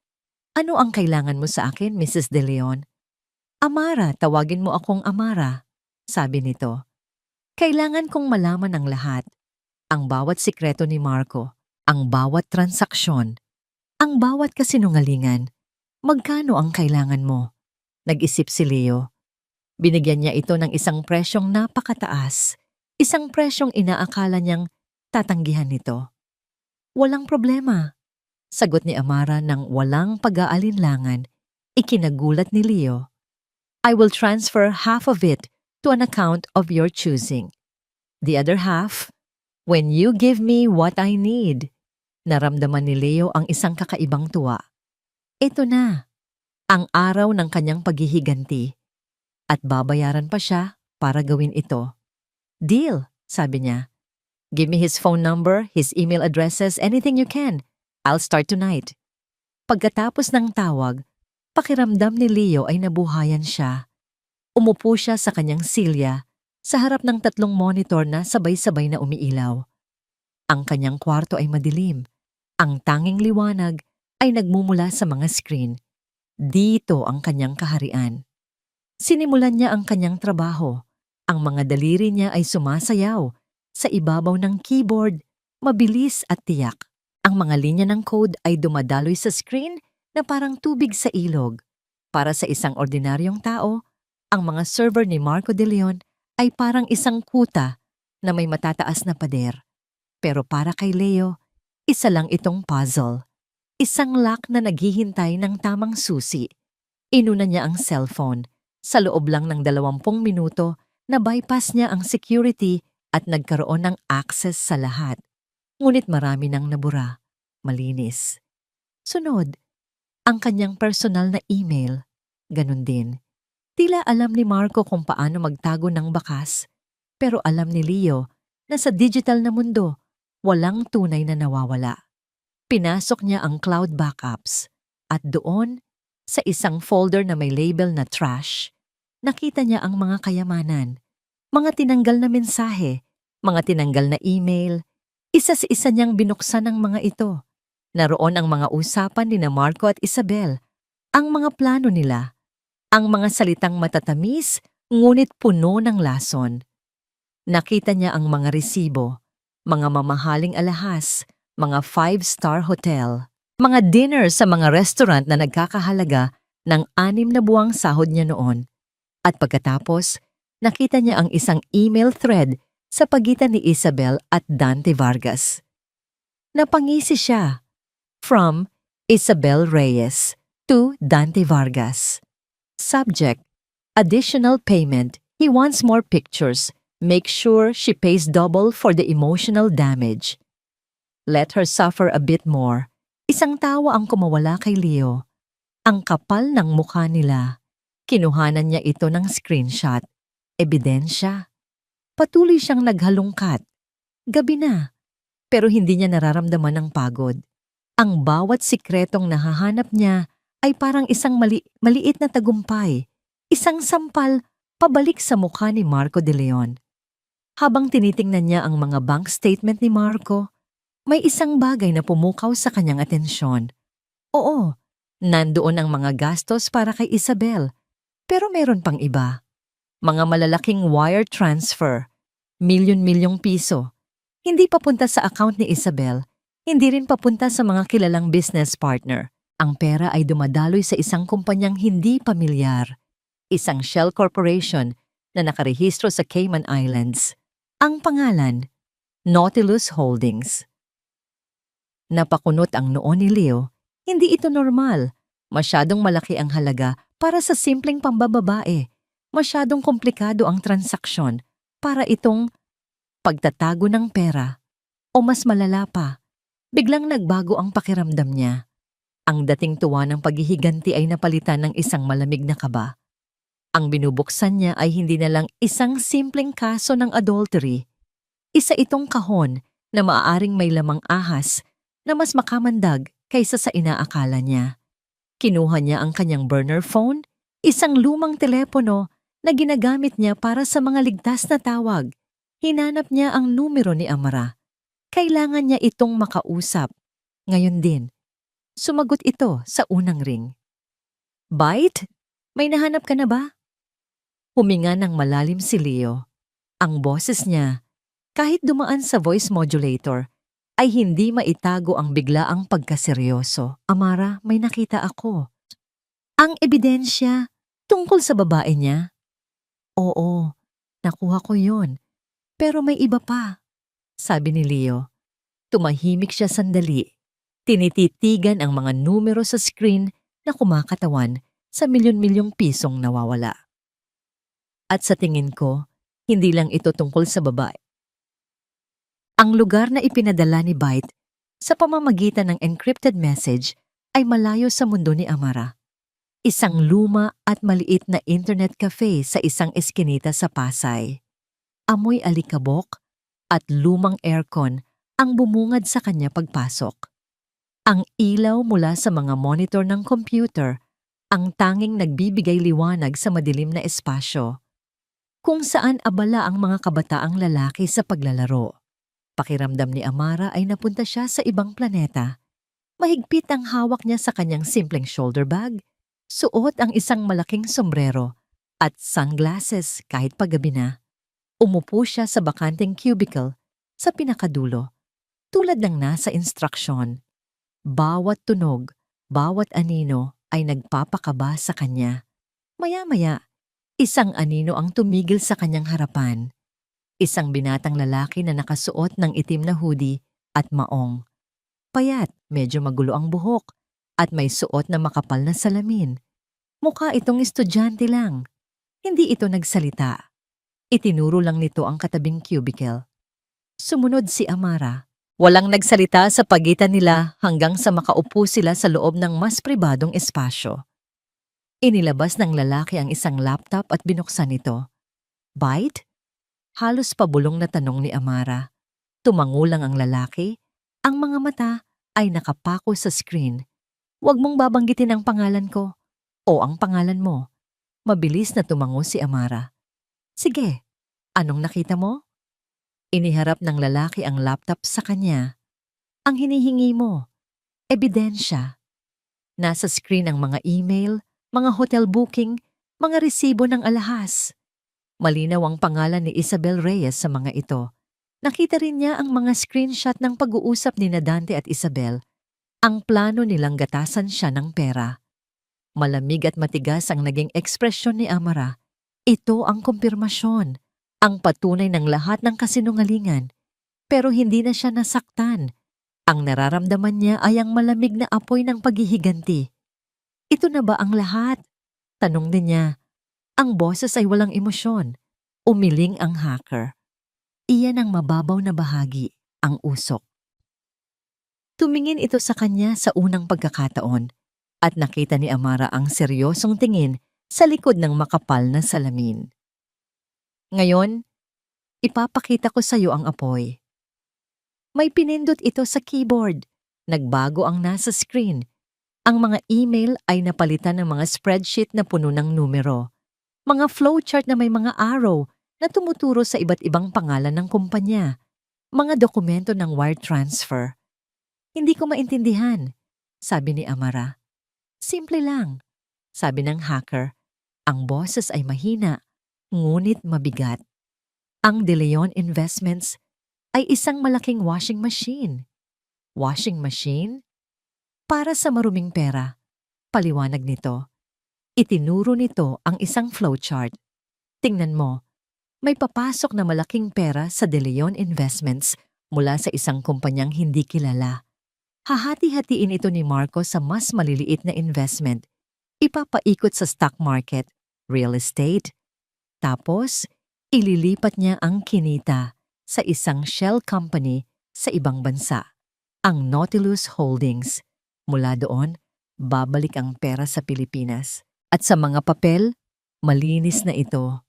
Ano ang kailangan mo sa akin, Mrs. De Leon? Amara, tawagin mo akong Amara, sabi nito. Kailangan kong malaman ang lahat. Ang bawat sikreto ni Marco, ang bawat transaksyon, ang bawat kasinungalingan. Magkano ang kailangan mo? Nag-isip si Leo. Binigyan niya ito ng isang presyong napakataas, isang presyong inaakala niyang tatanggihan nito. Walang problema. Sagot ni Amara ng walang pag-aalinlangan. Ikinagulat ni Leo. I will transfer half of it to an account of your choosing. The other half, when you give me what I need. Naramdaman ni Leo ang isang kakaibang tuwa. Ito na, ang araw ng kanyang paghihiganti. At babayaran pa siya para gawin ito. Deal, sabi niya. Give me his phone number, his email addresses, anything you can. I'll start tonight. Pagkatapos ng tawag, pakiramdam ni Leo ay nabuhayan siya. Umupo siya sa kanyang silya sa harap ng 3 monitor na sabay-sabay na umiilaw. Ang kanyang kwarto ay madilim. Ang tanging liwanag ay nagmumula sa mga screen. Dito ang kanyang kaharian. Sinimulan niya ang kanyang trabaho. Ang mga daliri niya ay sumasayaw sa ibabaw ng keyboard, mabilis at tiyak. Ang mga linya ng code ay dumadaloy sa screen na parang tubig sa ilog. Para sa isang ordinaryong tao, ang mga server ni Marco De Leon ay parang isang kuta na may matataas na pader. Pero para kay Leo, isa lang itong puzzle. Isang lock na naghihintay ng tamang susi. Inuna niya ang cellphone. Sa loob lang ng 20 minuto, na-bypass niya ang security at nagkaroon ng access sa lahat. Ngunit marami nang nabura. Malinis. Sunod, ang kanyang personal na email. Ganun din. Tila alam ni Marco kung paano magtago ng bakas. Pero alam ni Leo na sa digital na mundo, walang tunay na nawawala. Pinasok niya ang cloud backups. At doon, sa isang folder na may label na trash, nakita niya ang mga kayamanan. Mga tinanggal na mensahe, mga tinanggal na email. Isa sa isa niyang binuksan ang mga ito. Naroon ang mga usapan ni na Marco at Isabel, ang mga plano nila, ang mga salitang matatamis ngunit puno ng lason. Nakita niya ang mga resibo, mga mamahaling alahas, mga 5-star hotel, mga dinner sa mga restaurant na nagkakahalaga ng 6 na buwang sahod niya noon. At pagkatapos, nakita niya ang isang email thread sa pagitan ni Isabel at Dante Vargas. Napangisi siya. From Isabel Reyes to Dante Vargas. Subject, Additional payment. He wants more pictures. Make sure she pays double for the emotional damage. Let her suffer a bit more. Isang tawa ang kumawala kay Leo. Ang kapal ng mukha nila. Kinuhanan niya ito ng screenshot. Ebidensya. Patuloy siyang naghalungkat. Gabi na. Pero hindi niya nararamdaman ang pagod. Ang bawat sikretong nahahanap niya ay parang isang maliit na tagumpay. Isang sampal pabalik sa mukha ni Marco de Leon. Habang tinitingnan niya ang mga bank statement ni Marco, may isang bagay na pumukaw sa kanyang atensyon. Oo, nandoon ang mga gastos para kay Isabel. Pero meron pang iba. Mga malalaking wire transfer. Milyon-milyong piso. Hindi papunta sa account ni Isabel. Hindi rin papunta sa mga kilalang business partner. Ang pera ay dumadaloy sa isang kumpanyang hindi pamilyar. Isang shell corporation na nakarehistro sa Cayman Islands. Ang pangalan, Nautilus Holdings. Napakunot ang noo ni Leo. Hindi ito normal. Masyadong malaki ang halaga para sa simpleng pambababae. Masyadong komplikado ang transaksyon para itong pagtatago ng pera. O mas malala pa, biglang nagbago ang pakiramdam niya. Ang dating tuwa ng paghihiganti ay napalitan ng isang malamig na kaba. Ang binubuksan niya ay hindi na lang isang simpleng kaso ng adultery. Isa itong kahon na maaaring may lamang ahas na mas makamandag kaysa sa inaakala niya. Kinuha niya ang kanyang burner phone, isang lumang telepono na ginagamit niya para sa mga ligtas na tawag. Hinanap niya ang numero ni Amara. Kailangan niya itong makausap. Ngayon din, sumagot ito sa unang ring. Bite? May nahanap ka na ba? Huminga ng malalim si Leo. Ang boses niya, kahit dumaan sa voice modulator, ay hindi maitago ang biglaang pagkaseryoso. Amara, may nakita ako. Ang ebidensya tungkol sa babae niya? Oo, nakuha ko yon. Pero may iba pa, sabi ni Leo. Tumahimik siya sandali. Tinititigan ang mga numero sa screen na kumakatawan sa milyon-milyong pisong nawawala. At sa tingin ko, hindi lang ito tungkol sa babae. Ang lugar na ipinadala ni Bite sa pamamagitan ng encrypted message ay malayo sa mundo ni Amara. Isang luma at maliit na internet cafe sa isang eskinita sa Pasay. Amoy alikabok at lumang aircon ang bumungad sa kanya pagpasok. Ang ilaw mula sa mga monitor ng computer ang tanging nagbibigay liwanag sa madilim na espasyo, kung saan abala ang mga kabataang lalaki sa paglalaro. Pakiramdam ni Amara ay napunta siya sa ibang planeta. Mahigpit ang hawak niya sa kanyang simpleng shoulder bag, suot ang isang malaking sombrero at sunglasses kahit paggabi na. Umupo siya sa bakanteng cubicle sa pinakadulo, tulad ng nasa instruksyon. Bawat tunog, bawat anino ay nagpapakaba sa kanya. Maya-maya, isang anino ang tumigil sa kanyang harapan. Isang binatang lalaki na nakasuot ng itim na hoodie at maong. Payat, medyo magulo ang buhok, at may suot na makapal na salamin. Mukha itong estudyante lang. Hindi ito nagsalita. Itinuro lang nito ang katabing cubicle. Sumunod si Amara. Walang nagsalita sa pagitan nila hanggang sa makaupo sila sa loob ng mas pribadong espasyo. Inilabas ng lalaki ang isang laptop at binuksan ito. Bite? Halos pabulong na tanong ni Amara. Tumangulang ang lalaki. Ang mga mata ay nakapako sa screen. Huwag mong babanggitin ang pangalan ko o ang pangalan mo. Mabilis na tumango si Amara. Sige, anong nakita mo? Iniharap ng lalaki ang laptop sa kanya. Ang hinihingi mo, ebidensya. Nasa screen ang mga email, mga hotel booking, mga resibo ng alahas. Malinaw ang pangalan ni Isabel Reyes sa mga ito. Nakita rin niya ang mga screenshot ng pag-uusap ni Dante at Isabel. Ang plano nilang gatasan siya ng pera. Malamig at matigas ang naging ekspresyon ni Amara. Ito ang kumpirmasyon, ang patunay ng lahat ng kasinungalingan. Pero hindi na siya nasaktan. Ang nararamdaman niya ay ang malamig na apoy ng paghihiganti. Ito na ba ang lahat? Tanong din niya. Ang boses ay walang emosyon. Umiling ang hacker. Iyan ang mababaw na bahagi, ang usok. Tumingin ito sa kanya sa unang pagkakataon at nakita ni Amara ang seryosong tingin sa likod ng makapal na salamin. Ngayon, ipapakita ko sa iyo ang apoy. May pinindot ito sa keyboard. Nagbago ang nasa screen. Ang mga email ay napalitan ng mga spreadsheet na puno ng numero. Mga flowchart na may mga arrow na tumuturo sa iba't ibang pangalan ng kumpanya. Mga dokumento ng wire transfer. Hindi ko maintindihan, sabi ni Amara. Simple lang, sabi ng hacker. Ang boses ay mahina, ngunit mabigat. Ang De Leon Investments ay isang malaking washing machine. Washing machine? Para sa maruming pera. Paliwanag nito. Itinuro nito ang isang flowchart. Tingnan mo, may papasok na malaking pera sa De Leon Investments mula sa isang kumpanyang hindi kilala. Hahati-hatiin ito ni Marco sa mas maliliit na investment. Ipapaikot sa stock market, real estate. Tapos, ililipat niya ang kinita sa isang shell company sa ibang bansa, ang Nautilus Holdings. Mula doon, babalik ang pera sa Pilipinas. At sa mga papel, malinis na ito.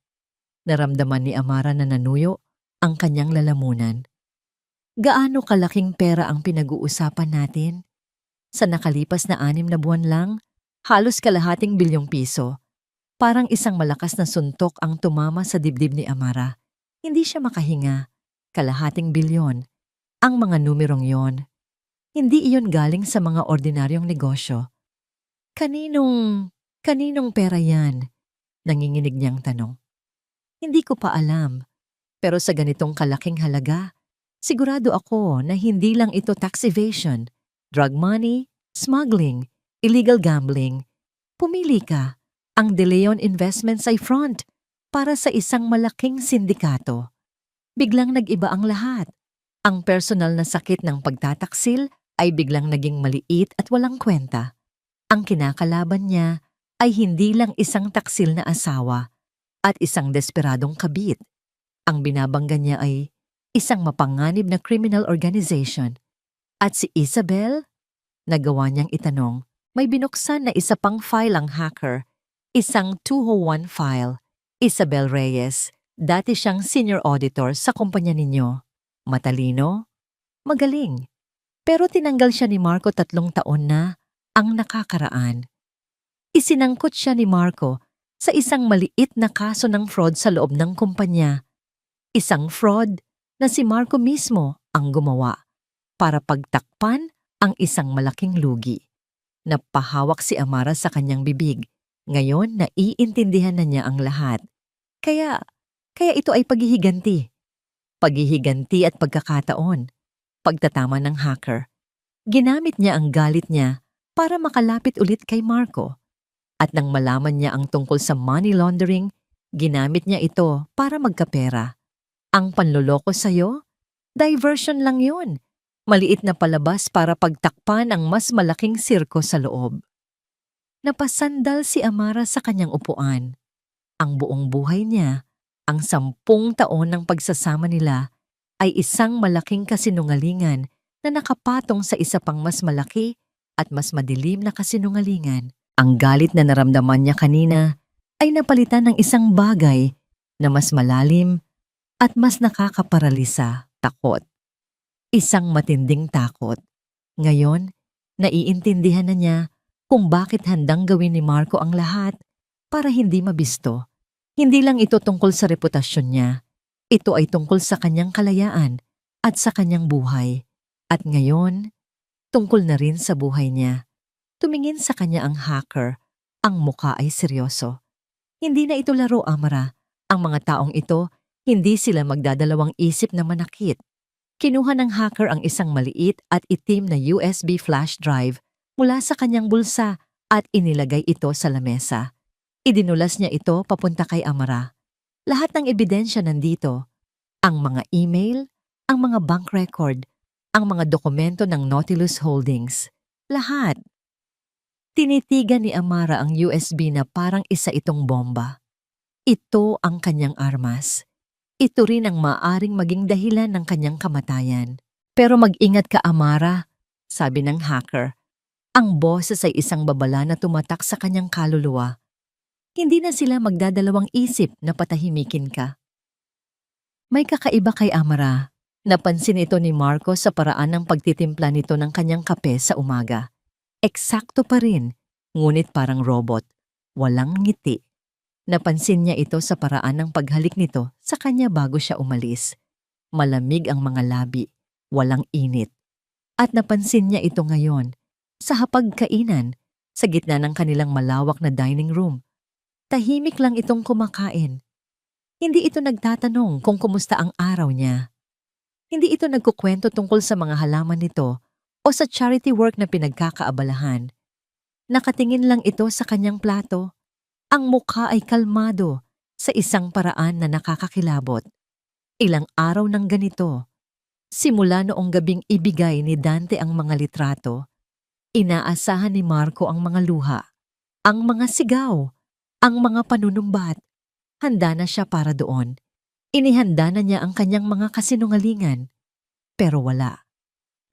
Naramdaman ni Amara na nanuyo ang kanyang lalamunan. Gaano kalaking pera ang pinag-uusapan natin? Sa nakalipas na 6 na buwan lang, halos kalahating bilyong piso. Parang isang malakas na suntok ang tumama sa dibdib ni Amara. Hindi siya makahinga. Kalahating bilyon. Ang mga numerong yon. Hindi iyon galing sa mga ordinaryong negosyo. Kaninong pera yan? Nanginginig niyang tanong. Hindi ko pa alam. Pero sa ganitong kalaking halaga, sigurado ako na hindi lang ito tax evasion, drug money, smuggling, illegal gambling. Pumili ka. Ang De Leon Investments ay front para sa isang malaking sindikato. Biglang nag-iba ang lahat. Ang personal na sakit ng pagtataksil ay biglang naging maliit at walang kwenta. Ang kinakalaban niya ay hindi lang isang taksil na asawa at isang desperadong kabit. Ang binabangga niya ay isang mapanganib na criminal organization. At si Isabel, nagawa niyang itanong, may binuksan na isa pang file ang hacker, isang 201 file. Isabel Reyes, dati siyang senior auditor sa kumpanya ninyo. Matalino? Magaling. Pero tinanggal siya ni Marco 3 taon na ang nakakaraan. Isinangkot siya ni Marco sa isang maliit na kaso ng fraud sa loob ng kumpanya. Isang fraud na si Marco mismo ang gumawa para pagtakpan ang isang malaking lugi. Napahawak si Amara sa kanyang bibig. Ngayon, naiintindihan na niya ang lahat. Kaya ito ay paghihiganti. Paghihiganti at pagkakataon. Pagtatama ng hacker. Ginamit niya ang galit niya para makalapit ulit kay Marco. At nang malaman niya ang tungkol sa money laundering, ginamit niya ito para magkapera. Ang panloloko sa'yo? Diversion lang yun. Maliit na palabas para pagtakpan ang mas malaking sirko sa loob. Napasandal si Amara sa kanyang upuan. Ang buong buhay niya, ang 10 taon ng pagsasama nila, ay isang malaking kasinungalingan na nakapatong sa isa pang mas malaki at mas madilim na kasinungalingan. Ang galit na naramdaman niya kanina ay napalitan ng isang bagay na mas malalim at mas nakakaparalisa, takot. Isang matinding takot. Ngayon, naiintindihan na niya kung bakit handang gawin ni Marco ang lahat para hindi mabisto. Hindi lang ito tungkol sa reputasyon niya. Ito ay tungkol sa kanyang kalayaan at sa kanyang buhay. At ngayon, tungkol na rin sa buhay niya. Tumingin sa kanya ang hacker. Ang muka ay seryoso. Hindi na ito laro, Amara. Ang mga taong ito, hindi sila magdadalawang isip na manakit. Kinuha ng hacker ang isang maliit at itim na USB flash drive mula sa kanyang bulsa at inilagay ito sa lamesa. Idinulas niya ito papunta kay Amara. Lahat ng ebidensya nandito. Ang mga email, ang mga bank record, ang mga dokumento ng Nautilus Holdings. Lahat. Tinitigan ni Amara ang USB na parang isa itong bomba. Ito ang kanyang armas. Ito rin ang maaring maging dahilan ng kanyang kamatayan. Pero mag-ingat ka, Amara, sabi ng hacker. Ang boses ay isang babala na tumatak sa kanyang kaluluwa. Hindi na sila magdadalawang isip na patahimikin ka. May kakaiba kay Amara. Napansin ito ni Marco sa paraan ng pagtitimpla nito ng kanyang kape sa umaga. Eksakto pa rin, ngunit parang robot. Walang ngiti. Napansin niya ito sa paraan ng paghalik nito sa kanya bago siya umalis. Malamig ang mga labi, walang init. At napansin niya ito ngayon, sa hapagkainan, sa gitna ng kanilang malawak na dining room. Tahimik lang itong kumakain. Hindi ito nagtatanong kung kumusta ang araw niya. Hindi ito nagkukwento tungkol sa mga halaman nito o sa charity work na pinagkakaabalahan. Nakatingin lang ito sa kanyang plato. Ang mukha ay kalmado sa isang paraan na nakakakilabot. Ilang araw ng ganito. Simula noong gabing ibigay ni Dante ang mga litrato, inaasahan ni Marco ang mga luha, ang mga sigaw, ang mga panunumbat. Handa na siya para doon. Inihanda na niya ang kanyang mga kasinungalingan. Pero wala.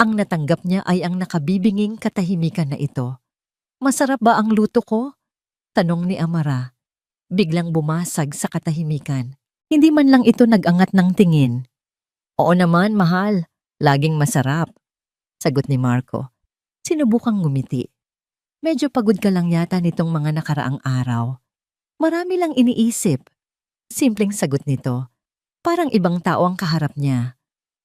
Ang natanggap niya ay ang nakabibinging katahimikan na ito. Masarap ba ang luto ko? Tanong ni Amara. Biglang bumasag sa katahimikan. Hindi man lang ito nag-angat ng tingin. Oo naman, mahal. Laging masarap. Sagot ni Marco. Sinubukang ngumiti. Medyo pagod ka lang yata nitong mga nakaraang araw. Marami lang iniisip. Simpleng sagot nito. Parang ibang tao ang kaharap niya.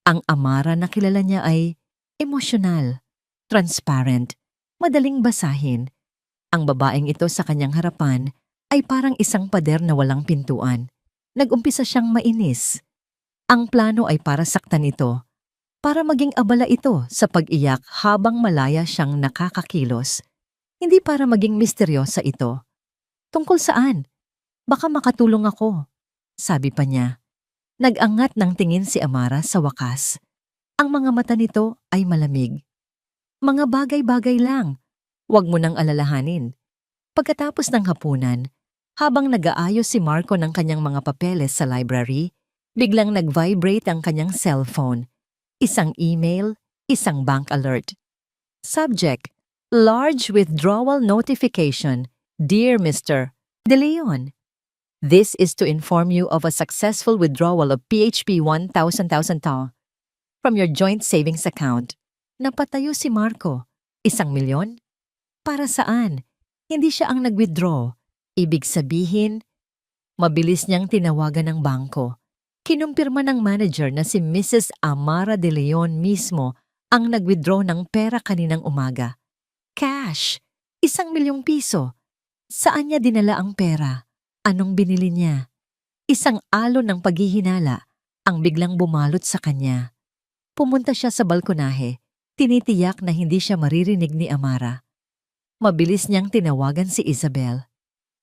Ang Amara na kilala niya ay emosyonal, transparent, madaling basahin. Ang babaeng ito sa kanyang harapan ay parang isang pader na walang pintuan. Nag-umpisa siyang mainis. Ang plano ay para saktan ito, para maging abala ito sa pag-iyak habang malaya siyang nakakakilos. Hindi para maging misteryosa ito. Tungkol saan? Baka makatulong ako, sabi pa niya. Nag-angat ng tingin si Amara sa wakas. Ang mga mata nito ay malamig. Mga bagay-bagay lang. Huwag mo nang alalahanin. Pagkatapos ng hapunan, habang nag-aayos si Marco ng kanyang mga papeles sa library, biglang nag-vibrate ang kanyang cellphone. Isang email, isang bank alert. Subject, large withdrawal notification. Dear Mr. De Leon, this is to inform you of a successful withdrawal of PHP 1,000 from your joint savings account. Napatayo si Marco. 1,000,000? Para saan? Hindi siya ang nag-withdraw. Ibig sabihin, mabilis niyang tinawagan ng bangko. Kinumpirma ng manager na si Mrs. Amara de Leon mismo ang nag-withdraw ng pera kaninang umaga. Cash! 1,000,000 piso. Saan niya dinala ang pera? Anong binili niya? Isang alon ng paghihinala ang biglang bumalot sa kanya. Pumunta siya sa balkonahe. Tinitiyak na hindi siya maririnig ni Amara. Mabilis niyang tinawagan si Isabel.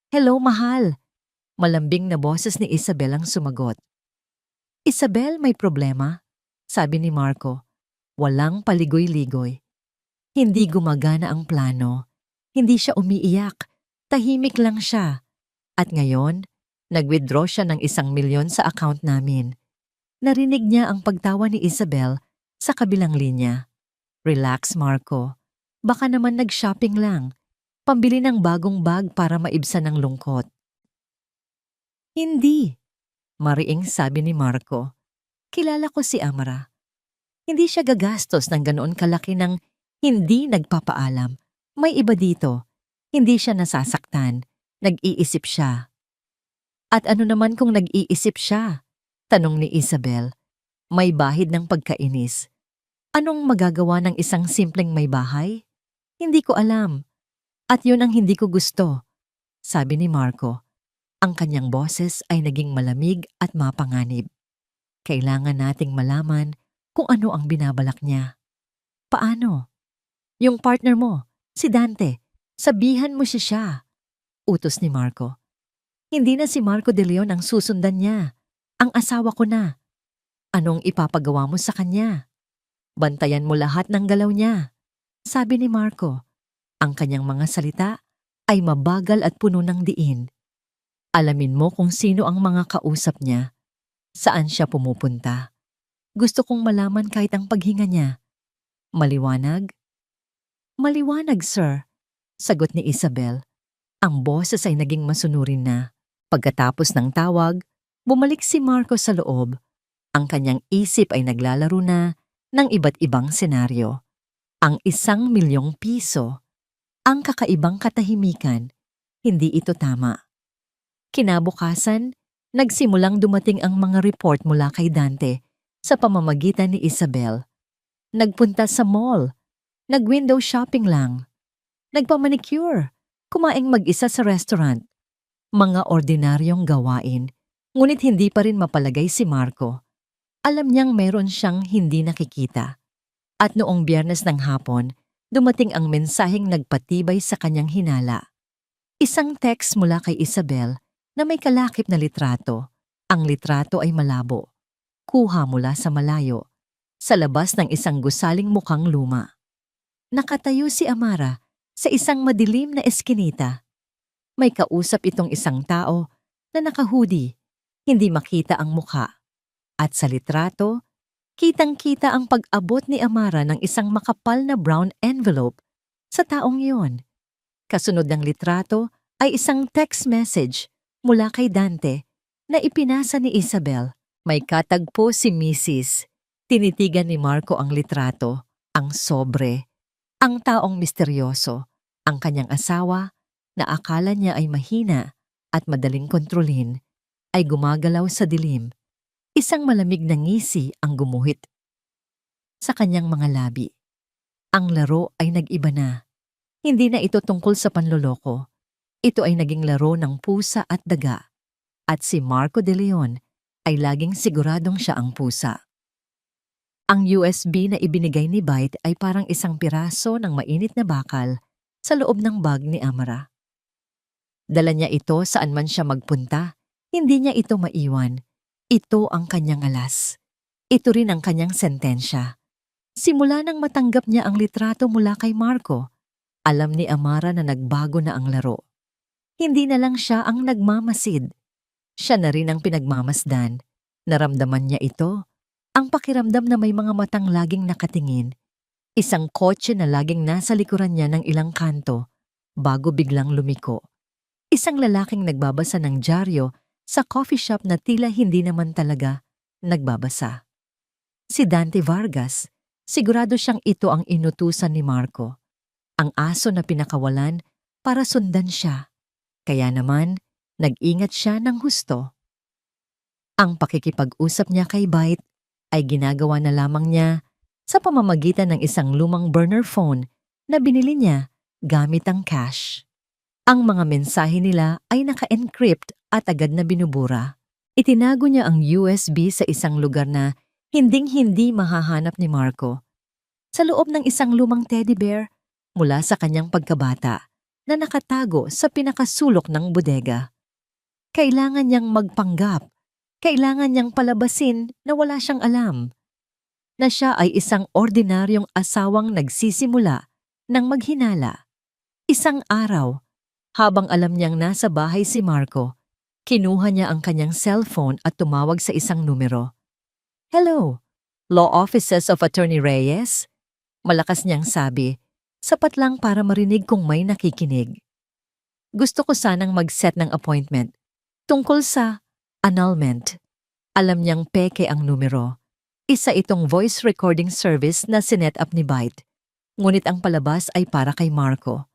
Hello, mahal. Malambing na boses ni Isabel ang sumagot. Isabel, may problema? Sabi ni Marco. Walang paligoy-ligoy. Hindi gumagana ang plano. Hindi siya umiiyak. Tahimik lang siya. At ngayon, nag-withdraw siya ng 1,000,000 sa account namin. Narinig niya ang pagtawa ni Isabel sa kabilang linya. Relax, Marco. Baka naman nag-shopping lang. Pambili ng bagong bag para maibsan ng lungkot. Hindi, mariing sabi ni Marco. Kilala ko si Amara. Hindi siya gagastos ng ganoon kalaki ng hindi nagpapaalam. May iba dito. Hindi siya nasasaktan. Nag-iisip siya. At ano naman kung nag-iisip siya? Tanong ni Isabel. May bahid ng pagkainis. Anong magagawa ng isang simpleng may bahay? Hindi ko alam. At yun ang hindi ko gusto, sabi ni Marco. Ang kanyang boses ay naging malamig at mapanganib. Kailangan nating malaman kung ano ang binabalak niya. Paano? Yung partner mo, si Dante, sabihan mo siya. Utos ni Marco. Hindi na si Marco de Leon ang susundan niya. Ang asawa ko na. Anong ipapagawa mo sa kanya? Bantayan mo lahat ng galaw niya, sabi ni Marco. Ang kanyang mga salita ay mabagal at puno ng diin. Alamin mo kung sino ang mga kausap niya, saan siya pumupunta. Gusto kong malaman kahit ang paghinga niya. Maliwanag? Maliwanag, sir, sagot ni Isabel. Ang boses ay naging masunurin na. Pagkatapos ng tawag, bumalik si Marco sa loob. Ang kanyang isip ay naglalaro na ng iba't ibang senaryo. Ang 1,000,000 piso, ang kakaibang katahimikan, hindi ito tama. Kinabukasan, nagsimulang dumating ang mga report mula kay Dante sa pamamagitan ni Isabel. Nagpunta sa mall, nag-window shopping lang, nagpamanicure, kumaing mag-isa sa restaurant. Mga ordinaryong gawain, ngunit hindi pa rin mapalagay si Marco. Alam niyang meron siyang hindi nakikita. At noong Biyernes ng hapon, dumating ang mensaheng nagpatibay sa kanyang hinala. Isang text mula kay Isabel na may kalakip na litrato. Ang litrato ay malabo. Kuha mula sa malayo, sa labas ng isang gusaling mukhang luma. Nakatayo si Amara sa isang madilim na eskinita. May kausap itong isang tao na naka-hoodie, hindi makita ang mukha. At sa litrato, kitang-kita ang pag-abot ni Amara ng isang makapal na brown envelope sa taong iyon. Kasunod ng litrato ay isang text message mula kay Dante na ipinasa ni Isabel. May katagpo si Mrs. Tinitigan ni Marco ang litrato, ang sobre, ang taong misteryoso, ang kanyang asawa na akala niya ay mahina at madaling kontrolin, ay gumagalaw sa dilim. Isang malamig na ngisi ang gumuhit sa kanyang mga labi. Ang laro ay nag-iba na. Hindi na ito tungkol sa panloloko. Ito ay naging laro ng pusa at daga. At si Marco de Leon ay laging siguradong siya ang pusa. Ang USB na ibinigay ni Byte ay parang isang piraso ng mainit na bakal sa loob ng bag ni Amara. Dala niya ito saan man siya magpunta. Hindi niya ito maiwan. Ito ang kanyang alas. Ito rin ang kanyang sentensya. Simula nang matanggap niya ang litrato mula kay Marco, alam ni Amara na nagbago na ang laro. Hindi na lang siya ang nagmamasid. Siya na rin ang pinagmamasdan. Naramdaman niya ito. Ang pakiramdam na may mga matang laging nakatingin. Isang kotse na laging nasa likuran niya ng ilang kanto bago biglang lumiko. Isang lalaking nagbabasa ng dyaryo sa coffee shop na tila hindi naman talaga nagbabasa. Si Dante Vargas, sigurado siyang ito ang inutusan ni Marco. Ang aso na pinakawalan para sundan siya. Kaya naman, nag-ingat siya ng husto. Ang pakikipag-usap niya kay Byte ay ginagawa na lamang niya sa pamamagitan ng isang lumang burner phone na binili niya gamit ang cash. Ang mga mensahe nila ay naka-encrypt at agad na binubura. Itinago niya ang USB sa isang lugar na hinding-hindi mahahanap ni Marco. Sa loob ng isang lumang teddy bear mula sa kanyang pagkabata na nakatago sa pinakasulok ng bodega. Kailangan niyang magpanggap. Kailangan niyang palabasin na wala siyang alam. Na siya ay isang ordinaryong asawang nagsisimula ng maghinala. Isang araw, habang alam niyang nasa bahay si Marco, kinuha niya ang kanyang cellphone at tumawag sa isang numero. Hello, Law Offices of Attorney Reyes? Malakas niyang sabi, sapat lang para marinig kung may nakikinig. Gusto ko sanang mag-set ng appointment tungkol sa annulment. Alam niyang peke ang numero. Isa itong voice recording service na sinet up ni Byte. Ngunit ang palabas ay para kay Marco.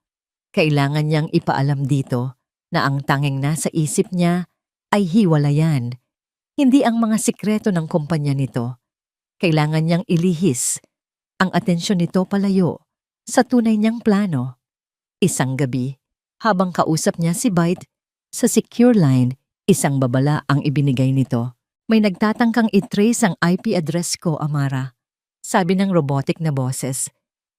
Kailangan niyang ipaalam dito na ang tanging nasa isip niya ay hiwalayan. Hindi ang mga sikreto ng kumpanya nito. Kailangan niyang ilihis ang atensyon nito palayo sa tunay niyang plano. Isang gabi, habang kausap niya si Byte sa secure line, isang babala ang ibinigay nito. May nagtatangkang i-trace ang IP address ko, Amara. Sabi ng robotic na boses.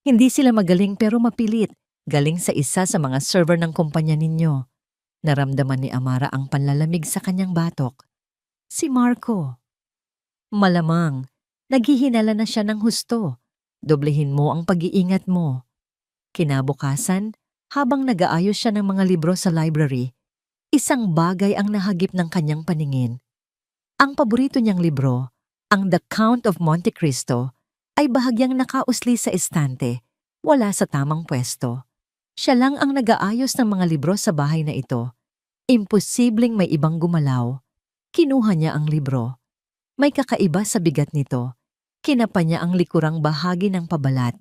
Hindi sila magaling pero mapilit. Galing sa isa sa mga server ng kumpanya ninyo. Naramdaman ni Amara ang panlalamig sa kanyang batok. Si Marco. Malamang, naghihinala na siya ng husto. Doblehin mo ang pag-iingat mo. Kinabukasan, habang nag-aayos siya ng mga libro sa library, Isang bagay ang nahagip ng kanyang paningin. Ang paborito niyang libro, ang The Count of Monte Cristo, ay bahagyang nakausli sa estante, wala sa tamang pwesto. Siya lang ang nag-aayos ng mga libro sa bahay na ito. Imposibleng may ibang gumalaw. Kinuha niya ang libro. May kakaiba sa bigat nito. Kinapa niya ang likurang bahagi ng pabalat.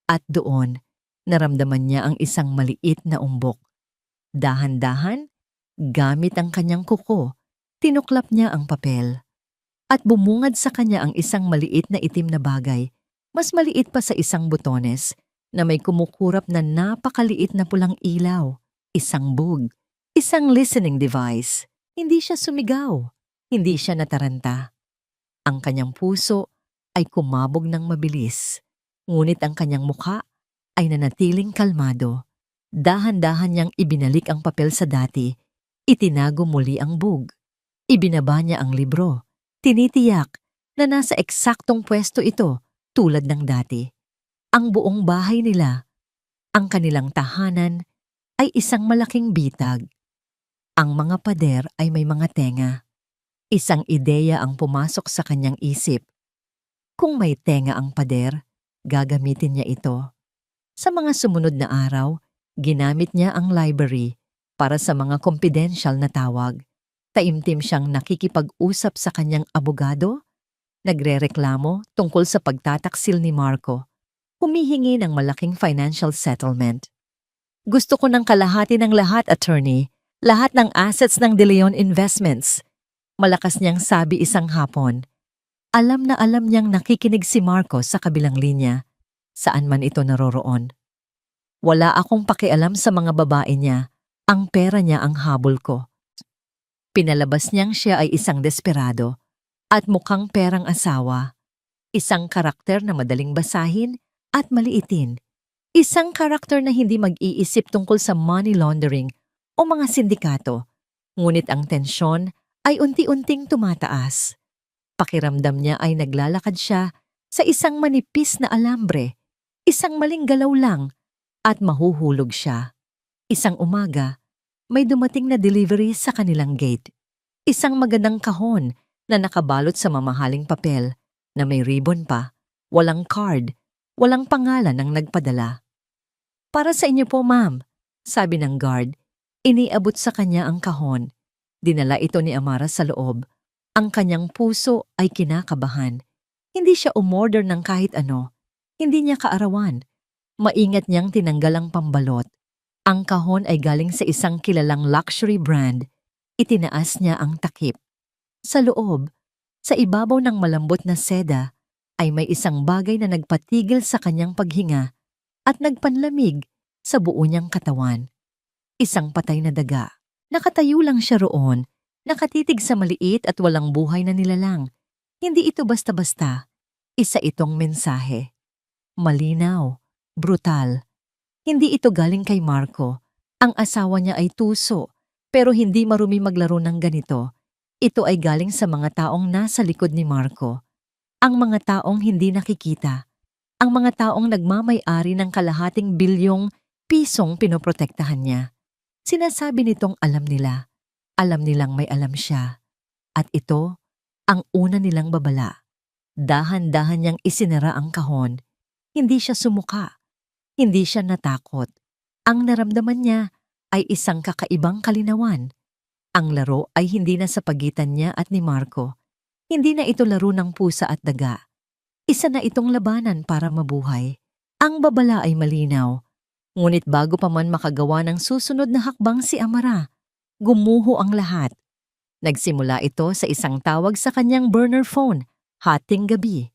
At doon, naramdaman niya ang isang maliit na umbok. Dahan-dahan, gamit ang kanyang kuko, tinuklap niya ang papel. At bumungad sa kanya ang isang maliit na itim na bagay, mas maliit pa sa isang butones, na may kumukurap na napakaliit na pulang ilaw, isang bug, isang listening device. Hindi siya sumigaw, hindi siya nataranta. Ang kanyang puso ay kumabog ng mabilis, ngunit ang kanyang mukha ay nanatiling kalmado. Dahan-dahan niyang ibinalik ang papel sa dati, itinago muli ang bug. Ibinaba niya ang libro. Tinitiyak na nasa eksaktong pwesto ito tulad ng dati. Ang buong bahay nila, ang kanilang tahanan, ay isang malaking bitag. Ang mga pader ay may mga tenga. Isang ideya ang pumasok sa kanyang isip. Kung may tenga ang pader, gagamitin niya ito. Sa mga sumunod na araw, ginamit niya ang library para sa mga confidential na tawag. Taimtim siyang nakikipag-usap sa kanyang abogado, nagrereklamo tungkol sa pagtataksil ni Marco, humihingi ng malaking financial settlement. Gusto ko ng kalahati ng lahat, attorney, lahat ng assets ng De Leon Investments. Malakas niyang sabi isang hapon. Alam na alam niyang nakikinig si Marco sa kabilang linya, saan man ito naroroon. Wala akong pakialam sa mga babae niya, ang pera niya ang habol ko. Pinalabas niyang siya ay isang desperado at mukhang perang asawa. Isang karakter na madaling basahin at maliitin. Isang karakter na hindi mag-iisip tungkol sa money laundering o mga sindikato. Ngunit ang tensyon ay unti-unting tumataas. Pakiramdam niya ay naglalakad siya sa isang manipis na alambre, isang maling galaw lang at mahuhulog siya. Isang umaga, may dumating na delivery sa kanilang gate. Isang magandang kahon na nakabalot sa mamahaling papel na may ribbon pa, walang card, walang pangalan ng nagpadala. Para sa inyo po, ma'am, sabi ng guard. Iniabot sa kanya ang kahon. Dinala ito ni Amara sa loob. Ang kanyang puso ay kinakabahan. Hindi siya umorder ng kahit ano. Hindi niya kaarawan. Maingat niyang tinanggal ang pambalot. Ang kahon ay galing sa isang kilalang luxury brand. Itinaas niya ang takip. Sa loob, sa ibabaw ng malambot na seda, ay may isang bagay na nagpatigil sa kanyang paghinga at nagpanlamig sa buo niyang katawan. Isang patay na daga. Nakatayo lang siya roon, nakatitig sa maliit at walang buhay na nilalang. Hindi ito basta-basta. Isa itong mensahe. Malinaw, brutal. Hindi ito galing kay Marco. Ang asawa niya ay tuso, pero hindi marumi maglaro ng ganito. Ito ay galing sa mga taong nasa likod ni Marco. Ang mga taong hindi nakikita. Ang mga taong nagmamay-ari ng kalahating bilyong pisong pinoprotektahan niya. Sinasabi nitong alam nila. Alam nilang may alam siya. At ito, ang una nilang babala. Dahan-dahan niyang isinara ang kahon. Hindi siya sumuka. Hindi siya natakot. Ang naramdaman niya ay isang kakaibang kalinawan. Ang laro ay hindi na sa pagitan niya at ni Marco. Hindi na ito laro ng pusa at daga. Isa na itong labanan para mabuhay. Ang babala ay malinaw. Ngunit bago pa man makagawa ng susunod na hakbang si Amara, gumuho ang lahat. Nagsimula ito sa isang tawag sa kanyang burner phone, hating gabi.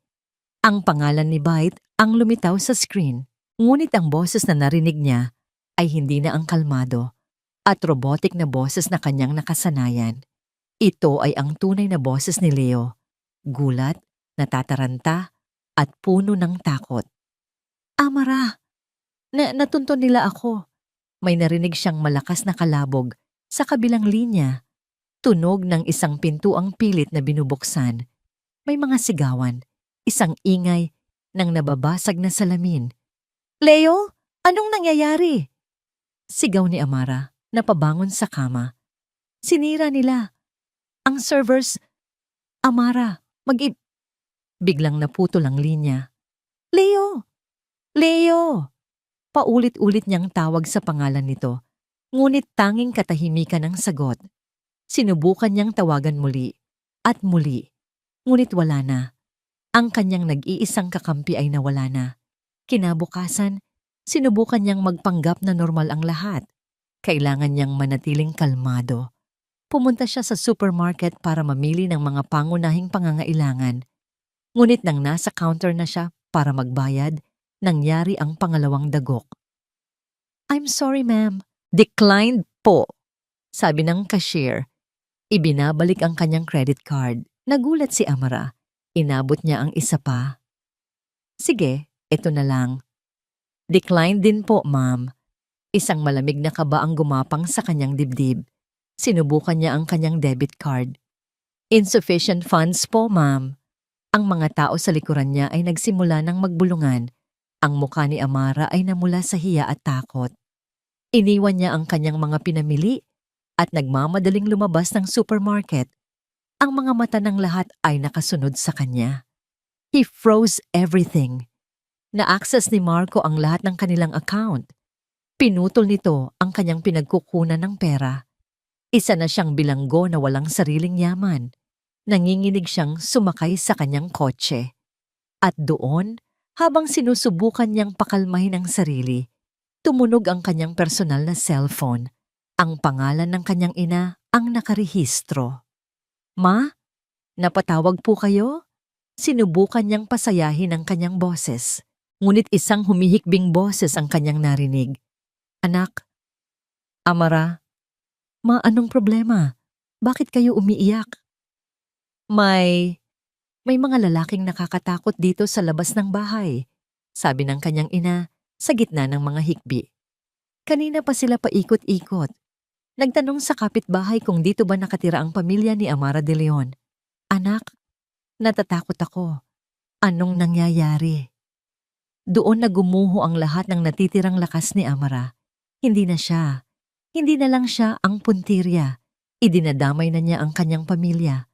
Ang pangalan ni Byte ang lumitaw sa screen. Ngunit ang boses na narinig niya ay hindi na ang kalmado at robotic na boses na kanyang nakasanayan. Ito ay ang tunay na boses ni Leo. Gulat, natataranta, at puno ng takot. Amara! Natunton nila ako. May narinig siyang malakas na kalabog sa kabilang linya. Tunog ng isang pintuang pilit na binubuksan. May mga sigawan, isang ingay ng nababasag na salamin. Leo, anong nangyayari? Sigaw ni Amara, napabangon sa kama. Sinira nila. Ang servers, Amara, biglang naputol ang linya. Leo! Leo! Paulit-ulit niyang tawag sa pangalan nito, ngunit tanging katahimikan ang sagot. Sinubukan niyang tawagan muli at muli, ngunit wala na. Ang kanyang nag-iisang kakampi ay nawala na. Kinabukasan, sinubukan niyang magpanggap na normal ang lahat. Kailangan niyang manatiling kalmado. Pumunta siya sa supermarket para mamili ng mga pangunahing pangangailangan. Ngunit nang nasa counter na siya para magbayad, nangyari ang pangalawang dagok. "I'm sorry, ma'am. Declined po," sabi ng cashier. Ibinabalik ang kanyang credit card. Nagulat si Amara. Inabot niya ang isa pa. "Sige, ito na lang." "Declined din po, ma'am." Isang malamig na kaba ang gumapang sa kanyang dibdib. Sinubukan niya ang kanyang debit card. "Insufficient funds po, ma'am." Ang mga tao sa likuran niya ay nagsimula ng magbulungan. Ang mukha ni Amara ay namula sa hiya at takot. Iniwan niya ang kanyang mga pinamili at nagmamadaling lumabas ng supermarket. Ang mga mata ng lahat ay nakasunod sa kanya. He froze everything. Na-access ni Marco ang lahat ng kanilang account. Pinutol nito ang kanyang pinagkukunan ng pera. Isa na siyang bilanggo na walang sariling yaman. Nanginginig siyang sumakay sa kanyang kotse. At doon, habang sinusubukan niyang pakalmahin ang sarili, tumunog ang kanyang personal na cellphone. Ang pangalan ng kanyang ina ang nakarehistro. "Ma, napatawag po kayo?" Sinubukan niyang pasayahin ang kanyang boses. Ngunit isang humihikbing boses ang kanyang narinig. "Anak, Amara, ma, anong problema? Bakit kayo umiiyak?" May mga lalaking nakakatakot dito sa labas ng bahay," sabi ng kanyang ina sa gitna ng mga hikbi. Kanina pa sila paikot-ikot. Nagtanong sa kapitbahay kung dito ba nakatira ang pamilya ni Amara de Leon. "Anak, natatakot ako. Anong nangyayari?" Doon na gumuho ang lahat ng natitirang lakas ni Amara. Hindi na siya. Hindi na lang siya ang puntirya. Idinadamay na niya ang kanyang pamilya.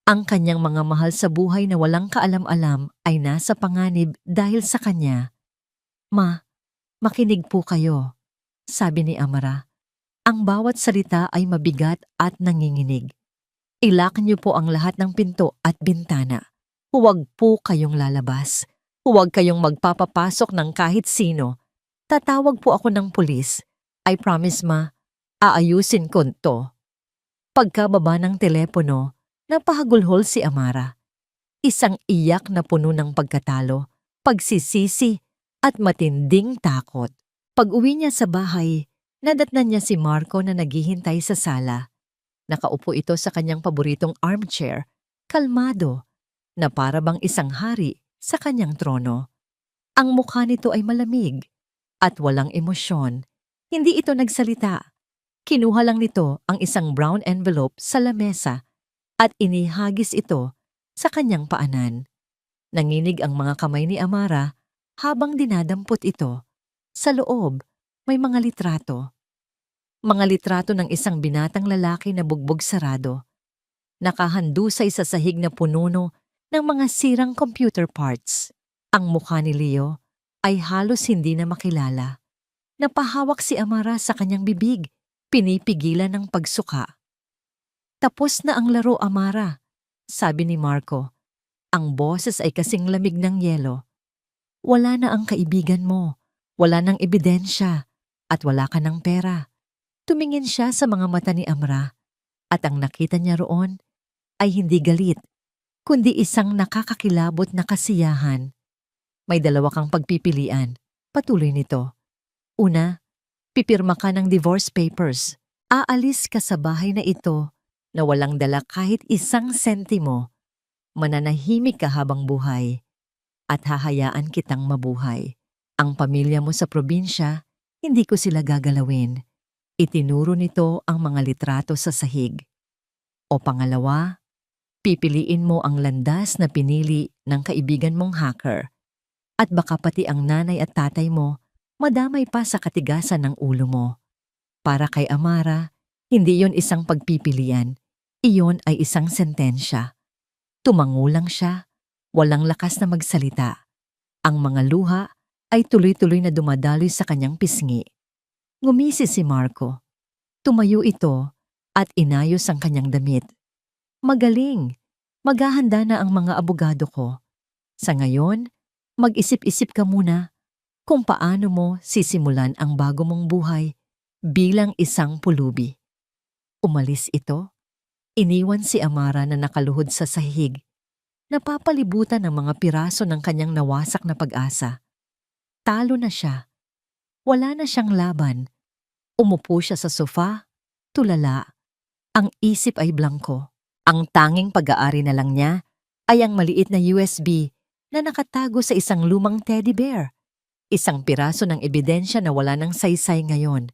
Ang kanyang mga mahal sa buhay na walang kaalam-alam ay nasa panganib dahil sa kanya. "Ma, makinig po kayo," sabi ni Amara. Ang bawat salita ay mabigat at nanginginig. "Ilak niyo po ang lahat ng pinto at bintana. Huwag po kayong lalabas. Huwag kayong magpapapasok ng kahit sino. Tatawag po ako ng pulis. I promise, ma, aayusin ko to." Pagkababa ng telepono, napahagulhol si Amara. Isang iyak na puno ng pagkatalo, pagsisisi at matinding takot. Pag-uwi niya sa bahay, nadatnan niya si Marco na naghihintay sa sala. Nakaupo ito sa kanyang paboritong armchair, kalmado, na para bang isang hari sa kanyang trono. Ang mukha nito ay malamig at walang emosyon. Hindi ito nagsalita. Kinuha lang nito ang isang brown envelope sa lamesa at inihagis ito sa kanyang paanan. Nanginig ang mga kamay ni Amara habang dinadampot ito. Sa loob, may mga litrato. Mga litrato ng isang binatang lalaki na bugbog sarado. Nakahandusay sa sahig na pununo ng mga sirang computer parts. Ang mukha ni Leo ay halos hindi na makilala. Napahawak si Amara sa kanyang bibig, pinipigilan ng pagsuka. "Tapos na ang laro, Amara," sabi ni Marco. Ang boses ay kasing lamig ng yelo. "Wala na ang kaibigan mo, wala nang ebidensya, at wala ka ng pera." Tumingin siya sa mga mata ni Amara, at ang nakita niya roon ay hindi galit, kundi isang nakakakilabot na kasiyahan. "May dalawa kang pagpipilian," patuloy nito. "Una, pipirma ka ng divorce papers. Aalis ka sa bahay na ito na walang dala kahit isang sentimo. Mananahimik ka habang buhay at hahayaan kitang mabuhay. Ang pamilya mo sa probinsya, hindi ko sila gagalawin." Itinuro nito ang mga litrato sa sahig. "O pangalawa, pipiliin mo ang landas na pinili ng kaibigan mong hacker. At baka pati ang nanay at tatay mo madamay pa sa katigasan ng ulo mo. Para kay Amara, Hindi yon isang pagpipilian. Iyon ay isang sentensya. Tumango lang siya, walang lakas na magsalita. Ang mga luha ay tuloy-tuloy na dumadaloy sa kanyang pisngi. Ngumisi si Marco. Tumayo ito at inayos ang kanyang damit. Magaling! Maghahanda na ang mga abogado ko. Sa ngayon, mag-isip-isip ka muna kung paano mo sisimulan ang bago mong buhay bilang isang pulubi. Umalis ito. Iniwan si Amara na nakaluhod sa sahig. Napapalibutan ng mga piraso ng kanyang nawasak na pag-asa. Talo na siya. Wala na siyang laban. Umupo siya sa sofa, tulala. Ang isip ay blangko. Ang tanging pag-aari na lang niya ay ang maliit na USB na nakatago sa isang lumang teddy bear. Isang piraso ng ebidensya na wala ng saysay ngayon.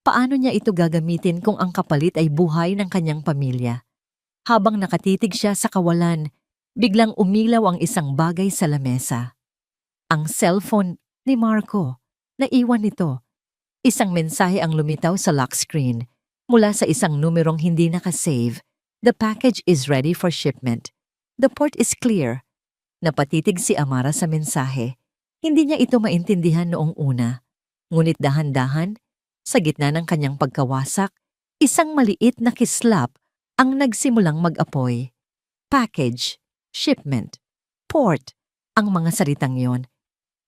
Paano niya ito gagamitin kung ang kapalit ay buhay ng kanyang pamilya? Habang nakatitig siya sa kawalan, biglang umilaw ang isang bagay sa lamesa. Ang cellphone ni Marco. Naiwan nito. Isang mensahe ang lumitaw sa lock screen. Mula sa isang numerong hindi nakasave. The package is ready for shipment. The port is clear. Napatitig si Amara sa mensahe. Hindi niya ito maintindihan noong una. Ngunit dahan-dahan, sa gitna ng kanyang pagkawasak, isang maliit na kislap ang nagsimulang mag-apoy. Package, shipment, port, ang mga salitang yon.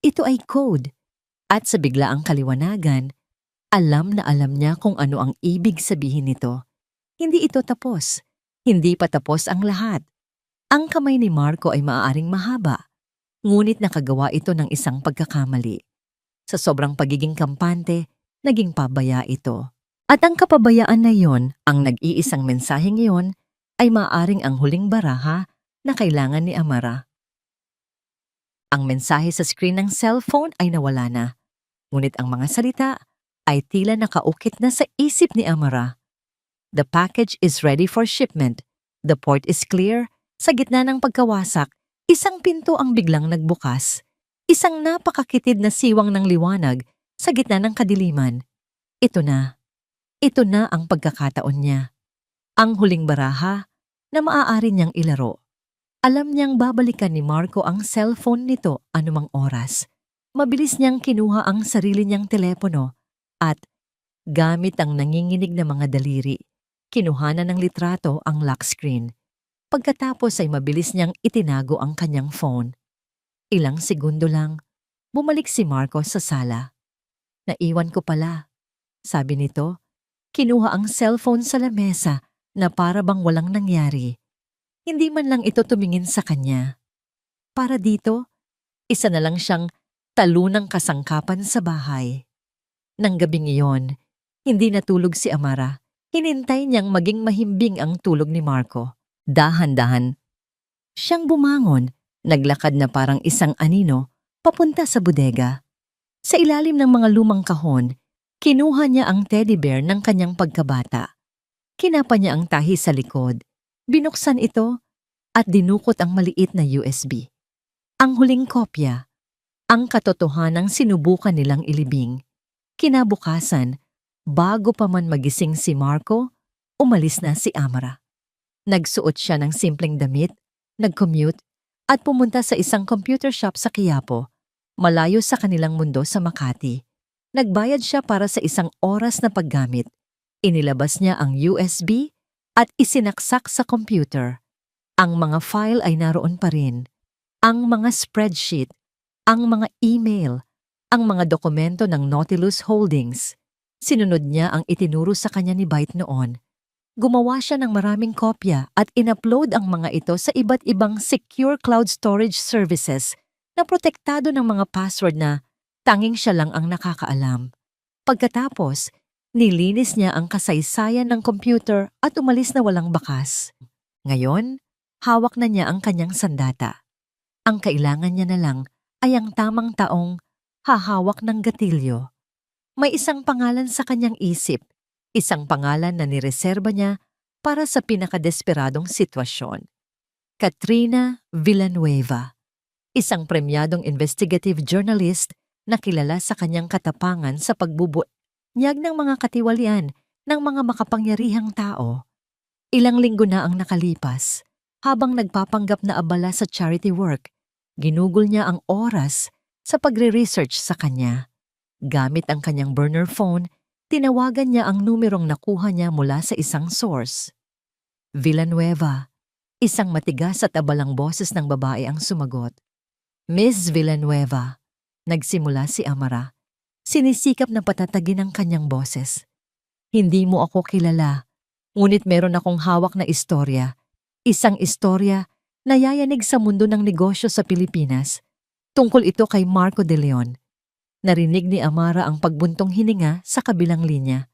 Ito ay code. At sa biglaang kaliwanagan, alam na alam niya kung ano ang ibig sabihin nito. Hindi ito tapos. Hindi pa tapos ang lahat. Ang kamay ni Marco ay maaaring mahaba, ngunit nakagawa ito ng isang pagkakamali. Sa sobrang pagiging kampante, naging pabaya ito. At ang kapabayaan na iyon, ang nag-iisang mensaheng iyon, ay maaaring ang huling baraha na kailangan ni Amara. Ang mensahe sa screen ng cellphone ay nawala na, ngunit ang mga salita ay tila nakaukit na sa isip ni Amara. The package is ready for shipment. The port is clear. Sa gitna ng pagkawasak, isang pinto ang biglang nagbukas. Isang napakakitid na siwang ng liwanag sa gitna ng kadiliman. Ito na. Ito na ang pagkakataon niya. Ang huling baraha na maaari niyang ilaro. Alam niyang babalikan ni Marco ang cellphone nito anumang oras. Mabilis niyang kinuha ang sarili niyang telepono at gamit ang nanginginig na mga daliri, kinuhanan ng litrato ang lock screen. Pagkatapos ay mabilis niyang itinago ang kanyang phone. Ilang segundo lang, bumalik si Marco sa sala. Naiwan ko pala, sabi nito. Kinuha ang cellphone sa lamesa na para bang walang nangyari. Hindi man lang ito tumingin sa kanya. Para dito, isa na lang siyang talunang kasangkapan sa bahay. Nang gabing iyon, hindi natulog si Amara. Hinintay niyang maging mahimbing ang tulog ni Marco. Dahan-dahan, siyang bumangon, naglakad na parang isang anino, papunta sa bodega. Sa ilalim ng mga lumang kahon, kinuha niya ang teddy bear ng kanyang pagkabata. Kinapa niya ang tahi sa likod, binuksan ito, at dinukot ang maliit na USB. Ang huling kopya, ang katotohanang sinubukan nilang ilibing. Kinabukasan, bago pa man magising si Marco, umalis na si Amara. Nagsuot siya ng simpleng damit, nag-commute, at pumunta sa isang computer shop sa Quiapo, malayo sa kanilang mundo sa Makati. Nagbayad siya para sa isang oras na paggamit. Inilabas niya ang USB at isinaksak sa computer. Ang mga file ay naroon pa rin. Ang mga spreadsheet, ang mga email, ang mga dokumento ng Nautilus Holdings. Sinunod niya ang itinuro sa kanya ni Byte noon. Gumawa siya ng maraming kopya at in-upload ang mga ito sa iba't ibang secure cloud storage services na protektado ng mga password na tanging siya lang ang nakakaalam. Pagkatapos, nilinis niya ang kasaysayan ng computer at umalis na walang bakas. Ngayon, hawak na niya ang kanyang sandata. Ang kailangan niya na lang ay ang tamang taong hahawak ng gatilyo. May isang pangalan sa kanyang isip. Isang pangalan na nireserba niya para sa pinakadesperadong sitwasyon. Katrina Villanueva, isang premyadong investigative journalist na kilala sa kanyang katapangan sa pagbubunyag ng mga katiwalian ng mga makapangyarihang tao. Ilang linggo na ang nakalipas. Habang nagpapanggap na abala sa charity work, ginugol niya ang oras sa pagre-research sa kanya. Gamit ang kanyang burner phone, tinawagan niya ang numerong nakuha niya mula sa isang source. Villanueva. Isang matigas at abalang boses ng babae ang sumagot. Miss Villanueva. Nagsimula si Amara. Sinisikap na patatagin ang kanyang boses. Hindi mo ako kilala, ngunit meron akong hawak na istorya. Isang istorya na yayanig sa mundo ng negosyo sa Pilipinas. Tungkol ito kay Marco De Leon. Narinig ni Amara ang pagbuntong hininga sa kabilang linya.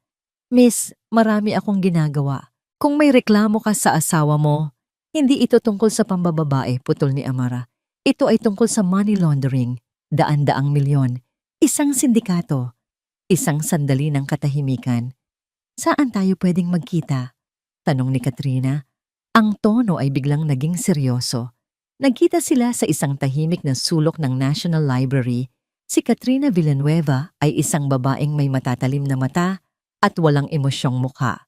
Miss, marami akong ginagawa. Kung may reklamo ka sa asawa mo, hindi ito tungkol sa pambababae, putol ni Amara. Ito ay tungkol sa money laundering, daan-daang milyon, isang sindikato, isang sandali ng katahimikan. Saan tayo pwedeng magkita? Tanong ni Katrina. Ang tono ay biglang naging seryoso. Nagkita sila sa isang tahimik na sulok ng National Library. Si Katrina Villanueva ay isang babaeng may matatalim na mata at walang emosyong mukha.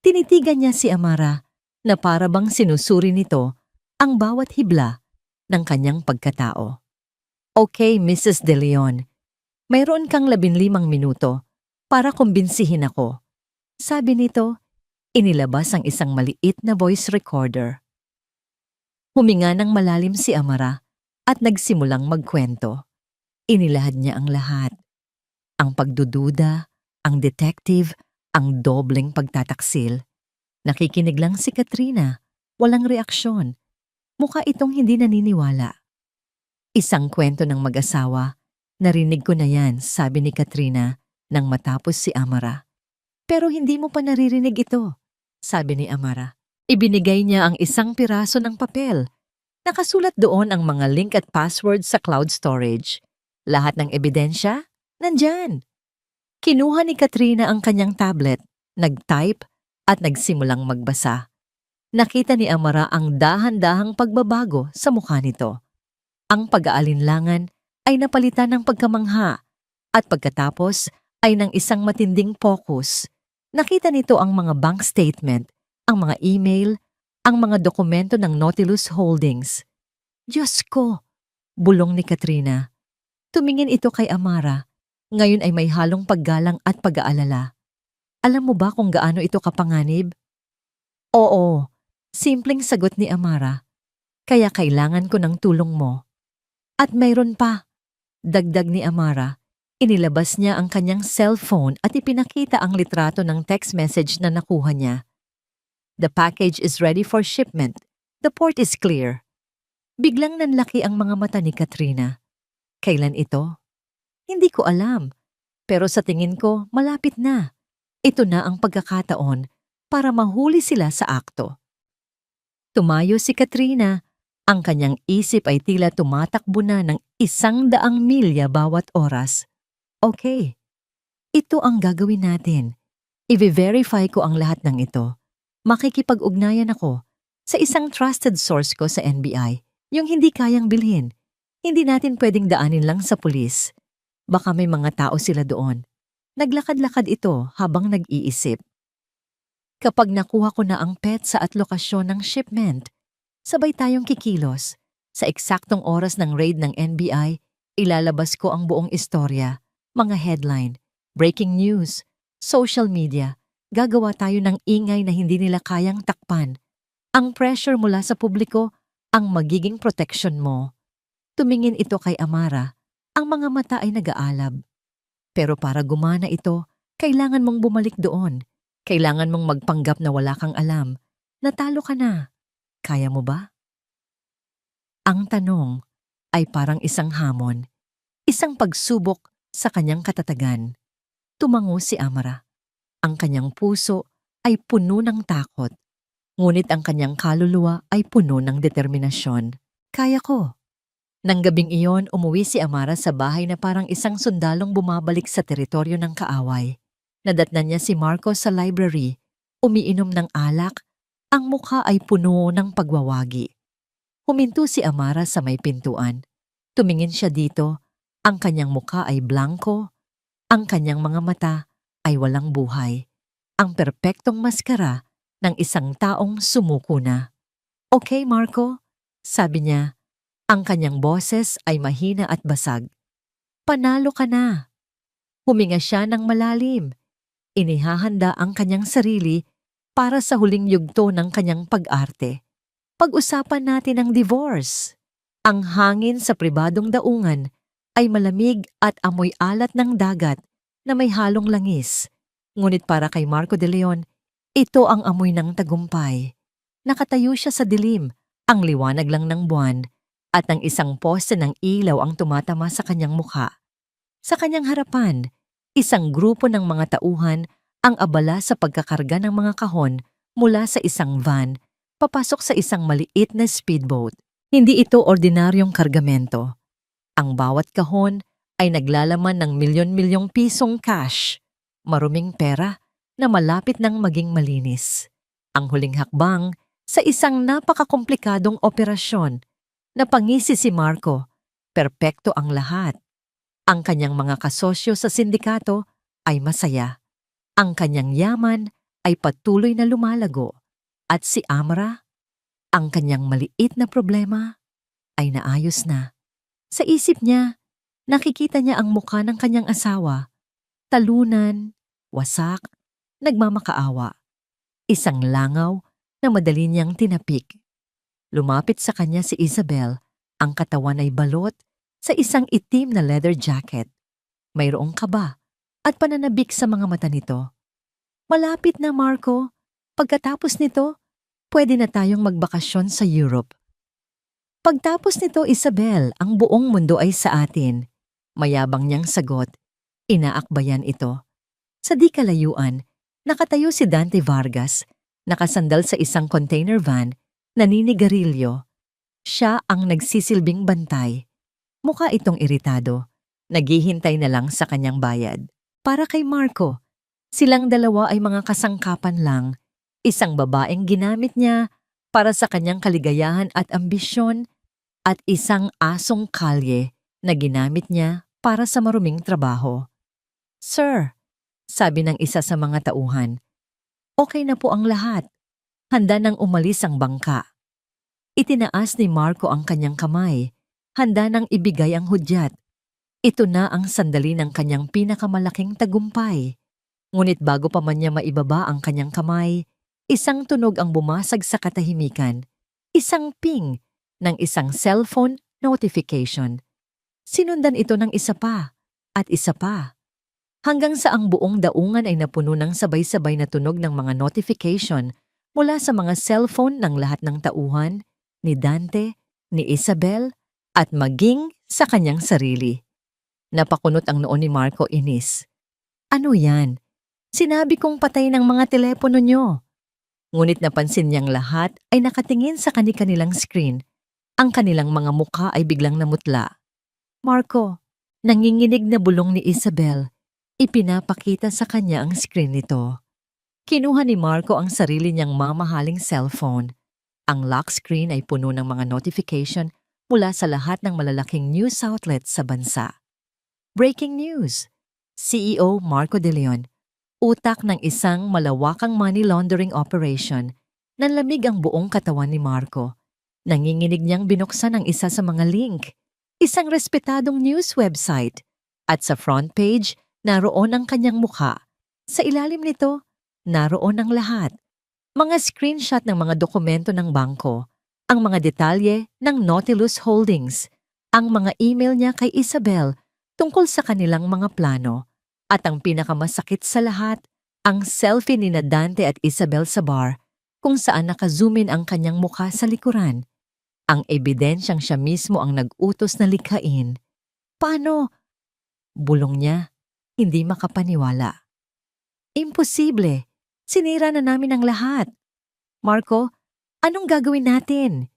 Tinitigan niya si Amara na para bang sinusuri nito ang bawat hibla ng kanyang pagkatao. Okay, Mrs. De Leon, mayroon kang 15 minuto para kumbinsihin ako. Sabi nito, inilabas ang isang maliit na voice recorder. Huminga ng malalim si Amara at nagsimulang magkwento. Inilahad niya ang lahat. Ang pagdududa, ang detective, ang dobleng pagtataksil. Nakikinig lang si Katrina, walang reaksyon. Mukha itong hindi naniniwala. Isang kwento ng mag-asawa. Narinig ko na yan, sabi ni Katrina nang matapos si Amara. Pero hindi mo pa naririnig ito, sabi ni Amara. Ibinigay niya ang isang piraso ng papel. Nakasulat doon ang mga link at password sa cloud storage. Lahat ng ebidensya, nandyan. Kinuha ni Katrina ang kanyang tablet, nag-type at nagsimulang magbasa. Nakita ni Amara ang dahan-dahang pagbabago sa mukha nito. Ang pag-aalinlangan ay napalitan ng pagkamangha at pagkatapos ay ng isang matinding focus. Nakita nito ang mga bank statement, ang mga email, ang mga dokumento ng Nautilus Holdings. Diyos ko! Bulong ni Katrina. Tumingin ito kay Amara. Ngayon ay may halong paggalang at pag-aalala. Alam mo ba kung gaano ito kapanganib? Oo, simpleng sagot ni Amara. Kaya kailangan ko ng tulong mo. At mayroon pa. Dagdag ni Amara, inilabas niya ang kanyang cellphone at ipinakita ang litrato ng text message na nakuha niya. The package is ready for shipment. The port is clear. Biglang nanlaki ang mga mata ni Katrina. Kailan ito? Hindi ko alam. Pero sa tingin ko, malapit na. Ito na ang pagkakataon para mahuli sila sa akto. Tumayo si Katrina. Ang kanyang isip ay tila tumatakbo na ng 100 milya bawat oras. Okay, ito ang gagawin natin. I-verify ko ang lahat ng ito. Makikipag-ugnayan ako sa isang trusted source ko sa NBI, yung hindi kayang bilhin. Hindi natin pwedeng daanin lang sa pulis. Baka may mga tao sila doon. Naglakad-lakad ito habang nag-iisip. Kapag nakuha ko na ang petsa at lokasyon ng shipment, sabay tayong kikilos. Sa eksaktong oras ng raid ng NBI, ilalabas ko ang buong istorya, mga headline, breaking news, social media. Gagawa tayo ng ingay na hindi nila kayang takpan. Ang pressure mula sa publiko, ang magiging protection mo. Tumingin ito kay Amara. Ang mga mata ay nag-aalab. Pero para gumana ito, kailangan mong bumalik doon. Kailangan mong magpanggap na wala kang alam. Natalo ka na. Kaya mo ba? Ang tanong ay parang isang hamon, isang pagsubok sa kanyang katatagan. Tumango si Amara. Ang kanyang puso ay puno ng takot, ngunit ang kanyang kaluluwa ay puno ng determinasyon. Kaya ko. Nang gabing iyon, umuwi si Amara sa bahay na parang isang sundalong bumabalik sa teritoryo ng kaaway. Nadatnan niya si Marco sa library, umiinom ng alak. Ang mukha ay puno ng pagwawagi. Huminto si Amara sa may pintuan. Tumingin siya dito. Ang kanyang mukha ay blanko. Ang kanyang mga mata ay walang buhay. ang perpektong maskara ng isang taong sumuko na. "Okay, Marco," sabi niya. Ang kanyang boses ay mahina at basag. "Panalo ka na." Huminga siya ng malalim. Inihahanda ang kanyang sarili para sa huling yugto ng kanyang pag-arte. "Pag-usapan natin ang divorce." Ang hangin sa pribadong daungan ay malamig at amoy alat ng dagat na may halong langis. Ngunit para kay Marco de Leon, ito ang amoy ng tagumpay. Nakatayo siya sa dilim, ang liwanag lang ng buwan, at ang isang poste ng ilaw ang tumatama sa kanyang mukha. Sa kanyang harapan, isang grupo ng mga tauhan ang abala sa pagkakarga ng mga kahon mula sa isang van papasok sa isang maliit na speedboat. Hindi ito ordinaryong kargamento. Ang bawat kahon ay naglalaman ng milyon-milyong pisong cash, maruming pera na malapit nang maging malinis. Ang huling hakbang sa isang napakakomplikadong operasyon. Napangisi si Marco, perpekto ang lahat. Ang kanyang mga kasosyo sa sindikato ay masaya. Ang kanyang yaman ay patuloy na lumalago. At si Amara, ang kanyang maliit na problema ay naayos na. Sa isip niya, nakikita niya ang mukha ng kanyang asawa. Talunan, wasak, nagmamakaawa. Isang langaw na madali niyang tinapik. Lumapit sa kanya si Isabel. Ang katawan ay balot sa isang itim na leather jacket. Mayroong kaba at pananabik sa mga mata nito. "Malapit na, Marco. Pagkatapos nito, pwede na tayong magbakasyon sa Europe." "Pagtapos nito, Isabel, ang buong mundo ay sa atin." Mayabang niyang sagot. Inaakbayan ito. Sa di kalayuan, nakatayo si Dante Vargas, nakasandal sa isang container van, naninigarilyo. Siya ang nagsisilbing bantay. Mukha itong iritado. Naghihintay na lang sa kanyang bayad. Para kay Marco, silang dalawa ay mga kasangkapan lang. Isang babaeng ginamit niya para sa kanyang kaligayahan at ambisyon, at isang asong kalye na ginamit niya para sa maruming trabaho. "Sir," sabi ng isa sa mga tauhan, "okay na po ang lahat. Handa nang umalis ang bangka." Itinaas ni Marco ang kanyang kamay, handa nang ibigay ang hudyat. Ito na ang sandali ng kanyang pinakamalaking tagumpay. Ngunit bago pa man niya maibaba ang kanyang kamay, isang tunog ang bumasag sa katahimikan. Isang ping ng isang cellphone notification. Sinundan ito ng isa pa at isa pa. Hanggang sa ang buong daungan ay napuno ng sabay-sabay na tunog ng mga notification mula sa mga cellphone ng lahat ng tauhan, ni Dante, ni Isabel, at maging sa kanyang sarili. Napakunot ang noo ni Marco, inis. "Ano yan? Sinabi kong patay ng mga telepono nyo." Ngunit napansin niyang lahat ay nakatingin sa kani-kanilang screen. Ang kanilang mga mukha ay biglang namutla. "Marco," nanginginig na bulong ni Isabel. Ipinapakita sa kanya ang screen nito. Kinuha ni Marco ang sarili niyang mamahaling cellphone. Ang lock screen ay puno ng mga notification mula sa lahat ng malalaking news outlets sa bansa. Breaking news! CEO Marco de Leon, utak ng isang malawakang money laundering operation. Nanlamig ang buong katawan ni Marco. Nanginginig niyang binuksan ang isa sa mga link. Isang respetadong news website. At sa front page, naroon ang kanyang mukha. Sa ilalim nito, naroon ang lahat. Mga screenshot ng mga dokumento ng bangko, ang mga detalye ng Nautilus Holdings, ang mga email niya kay Isabel tungkol sa kanilang mga plano, at ang pinakamasakit sa lahat, ang selfie ni Dante at Isabel sa bar kung saan naka-zoom in ang kanyang mukha sa likuran. Ang ebidensyang siya mismo ang nag-utos na likhain. "Paano?" bulong niya, hindi makapaniwala. "Imposible. Sinira na namin ang lahat." "Marco, anong gagawin natin?"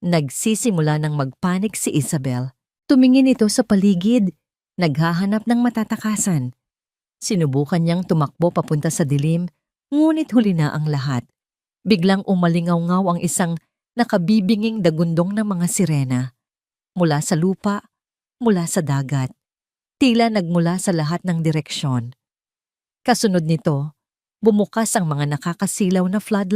Nagsisimula ng magpanik si Isabel. Tumingin ito sa paligid, naghahanap ng matatakasan. Sinubukan niyang tumakbo papunta sa dilim, ngunit huli na ang lahat. Biglang umalingaw-ngaw ang isang nakabibinging dagundong ng mga sirena. Mula sa lupa, mula sa dagat. Tila nagmula sa lahat ng direksyon. Kasunod nito, Bumukas ang mga nakakasilaw na floodlights.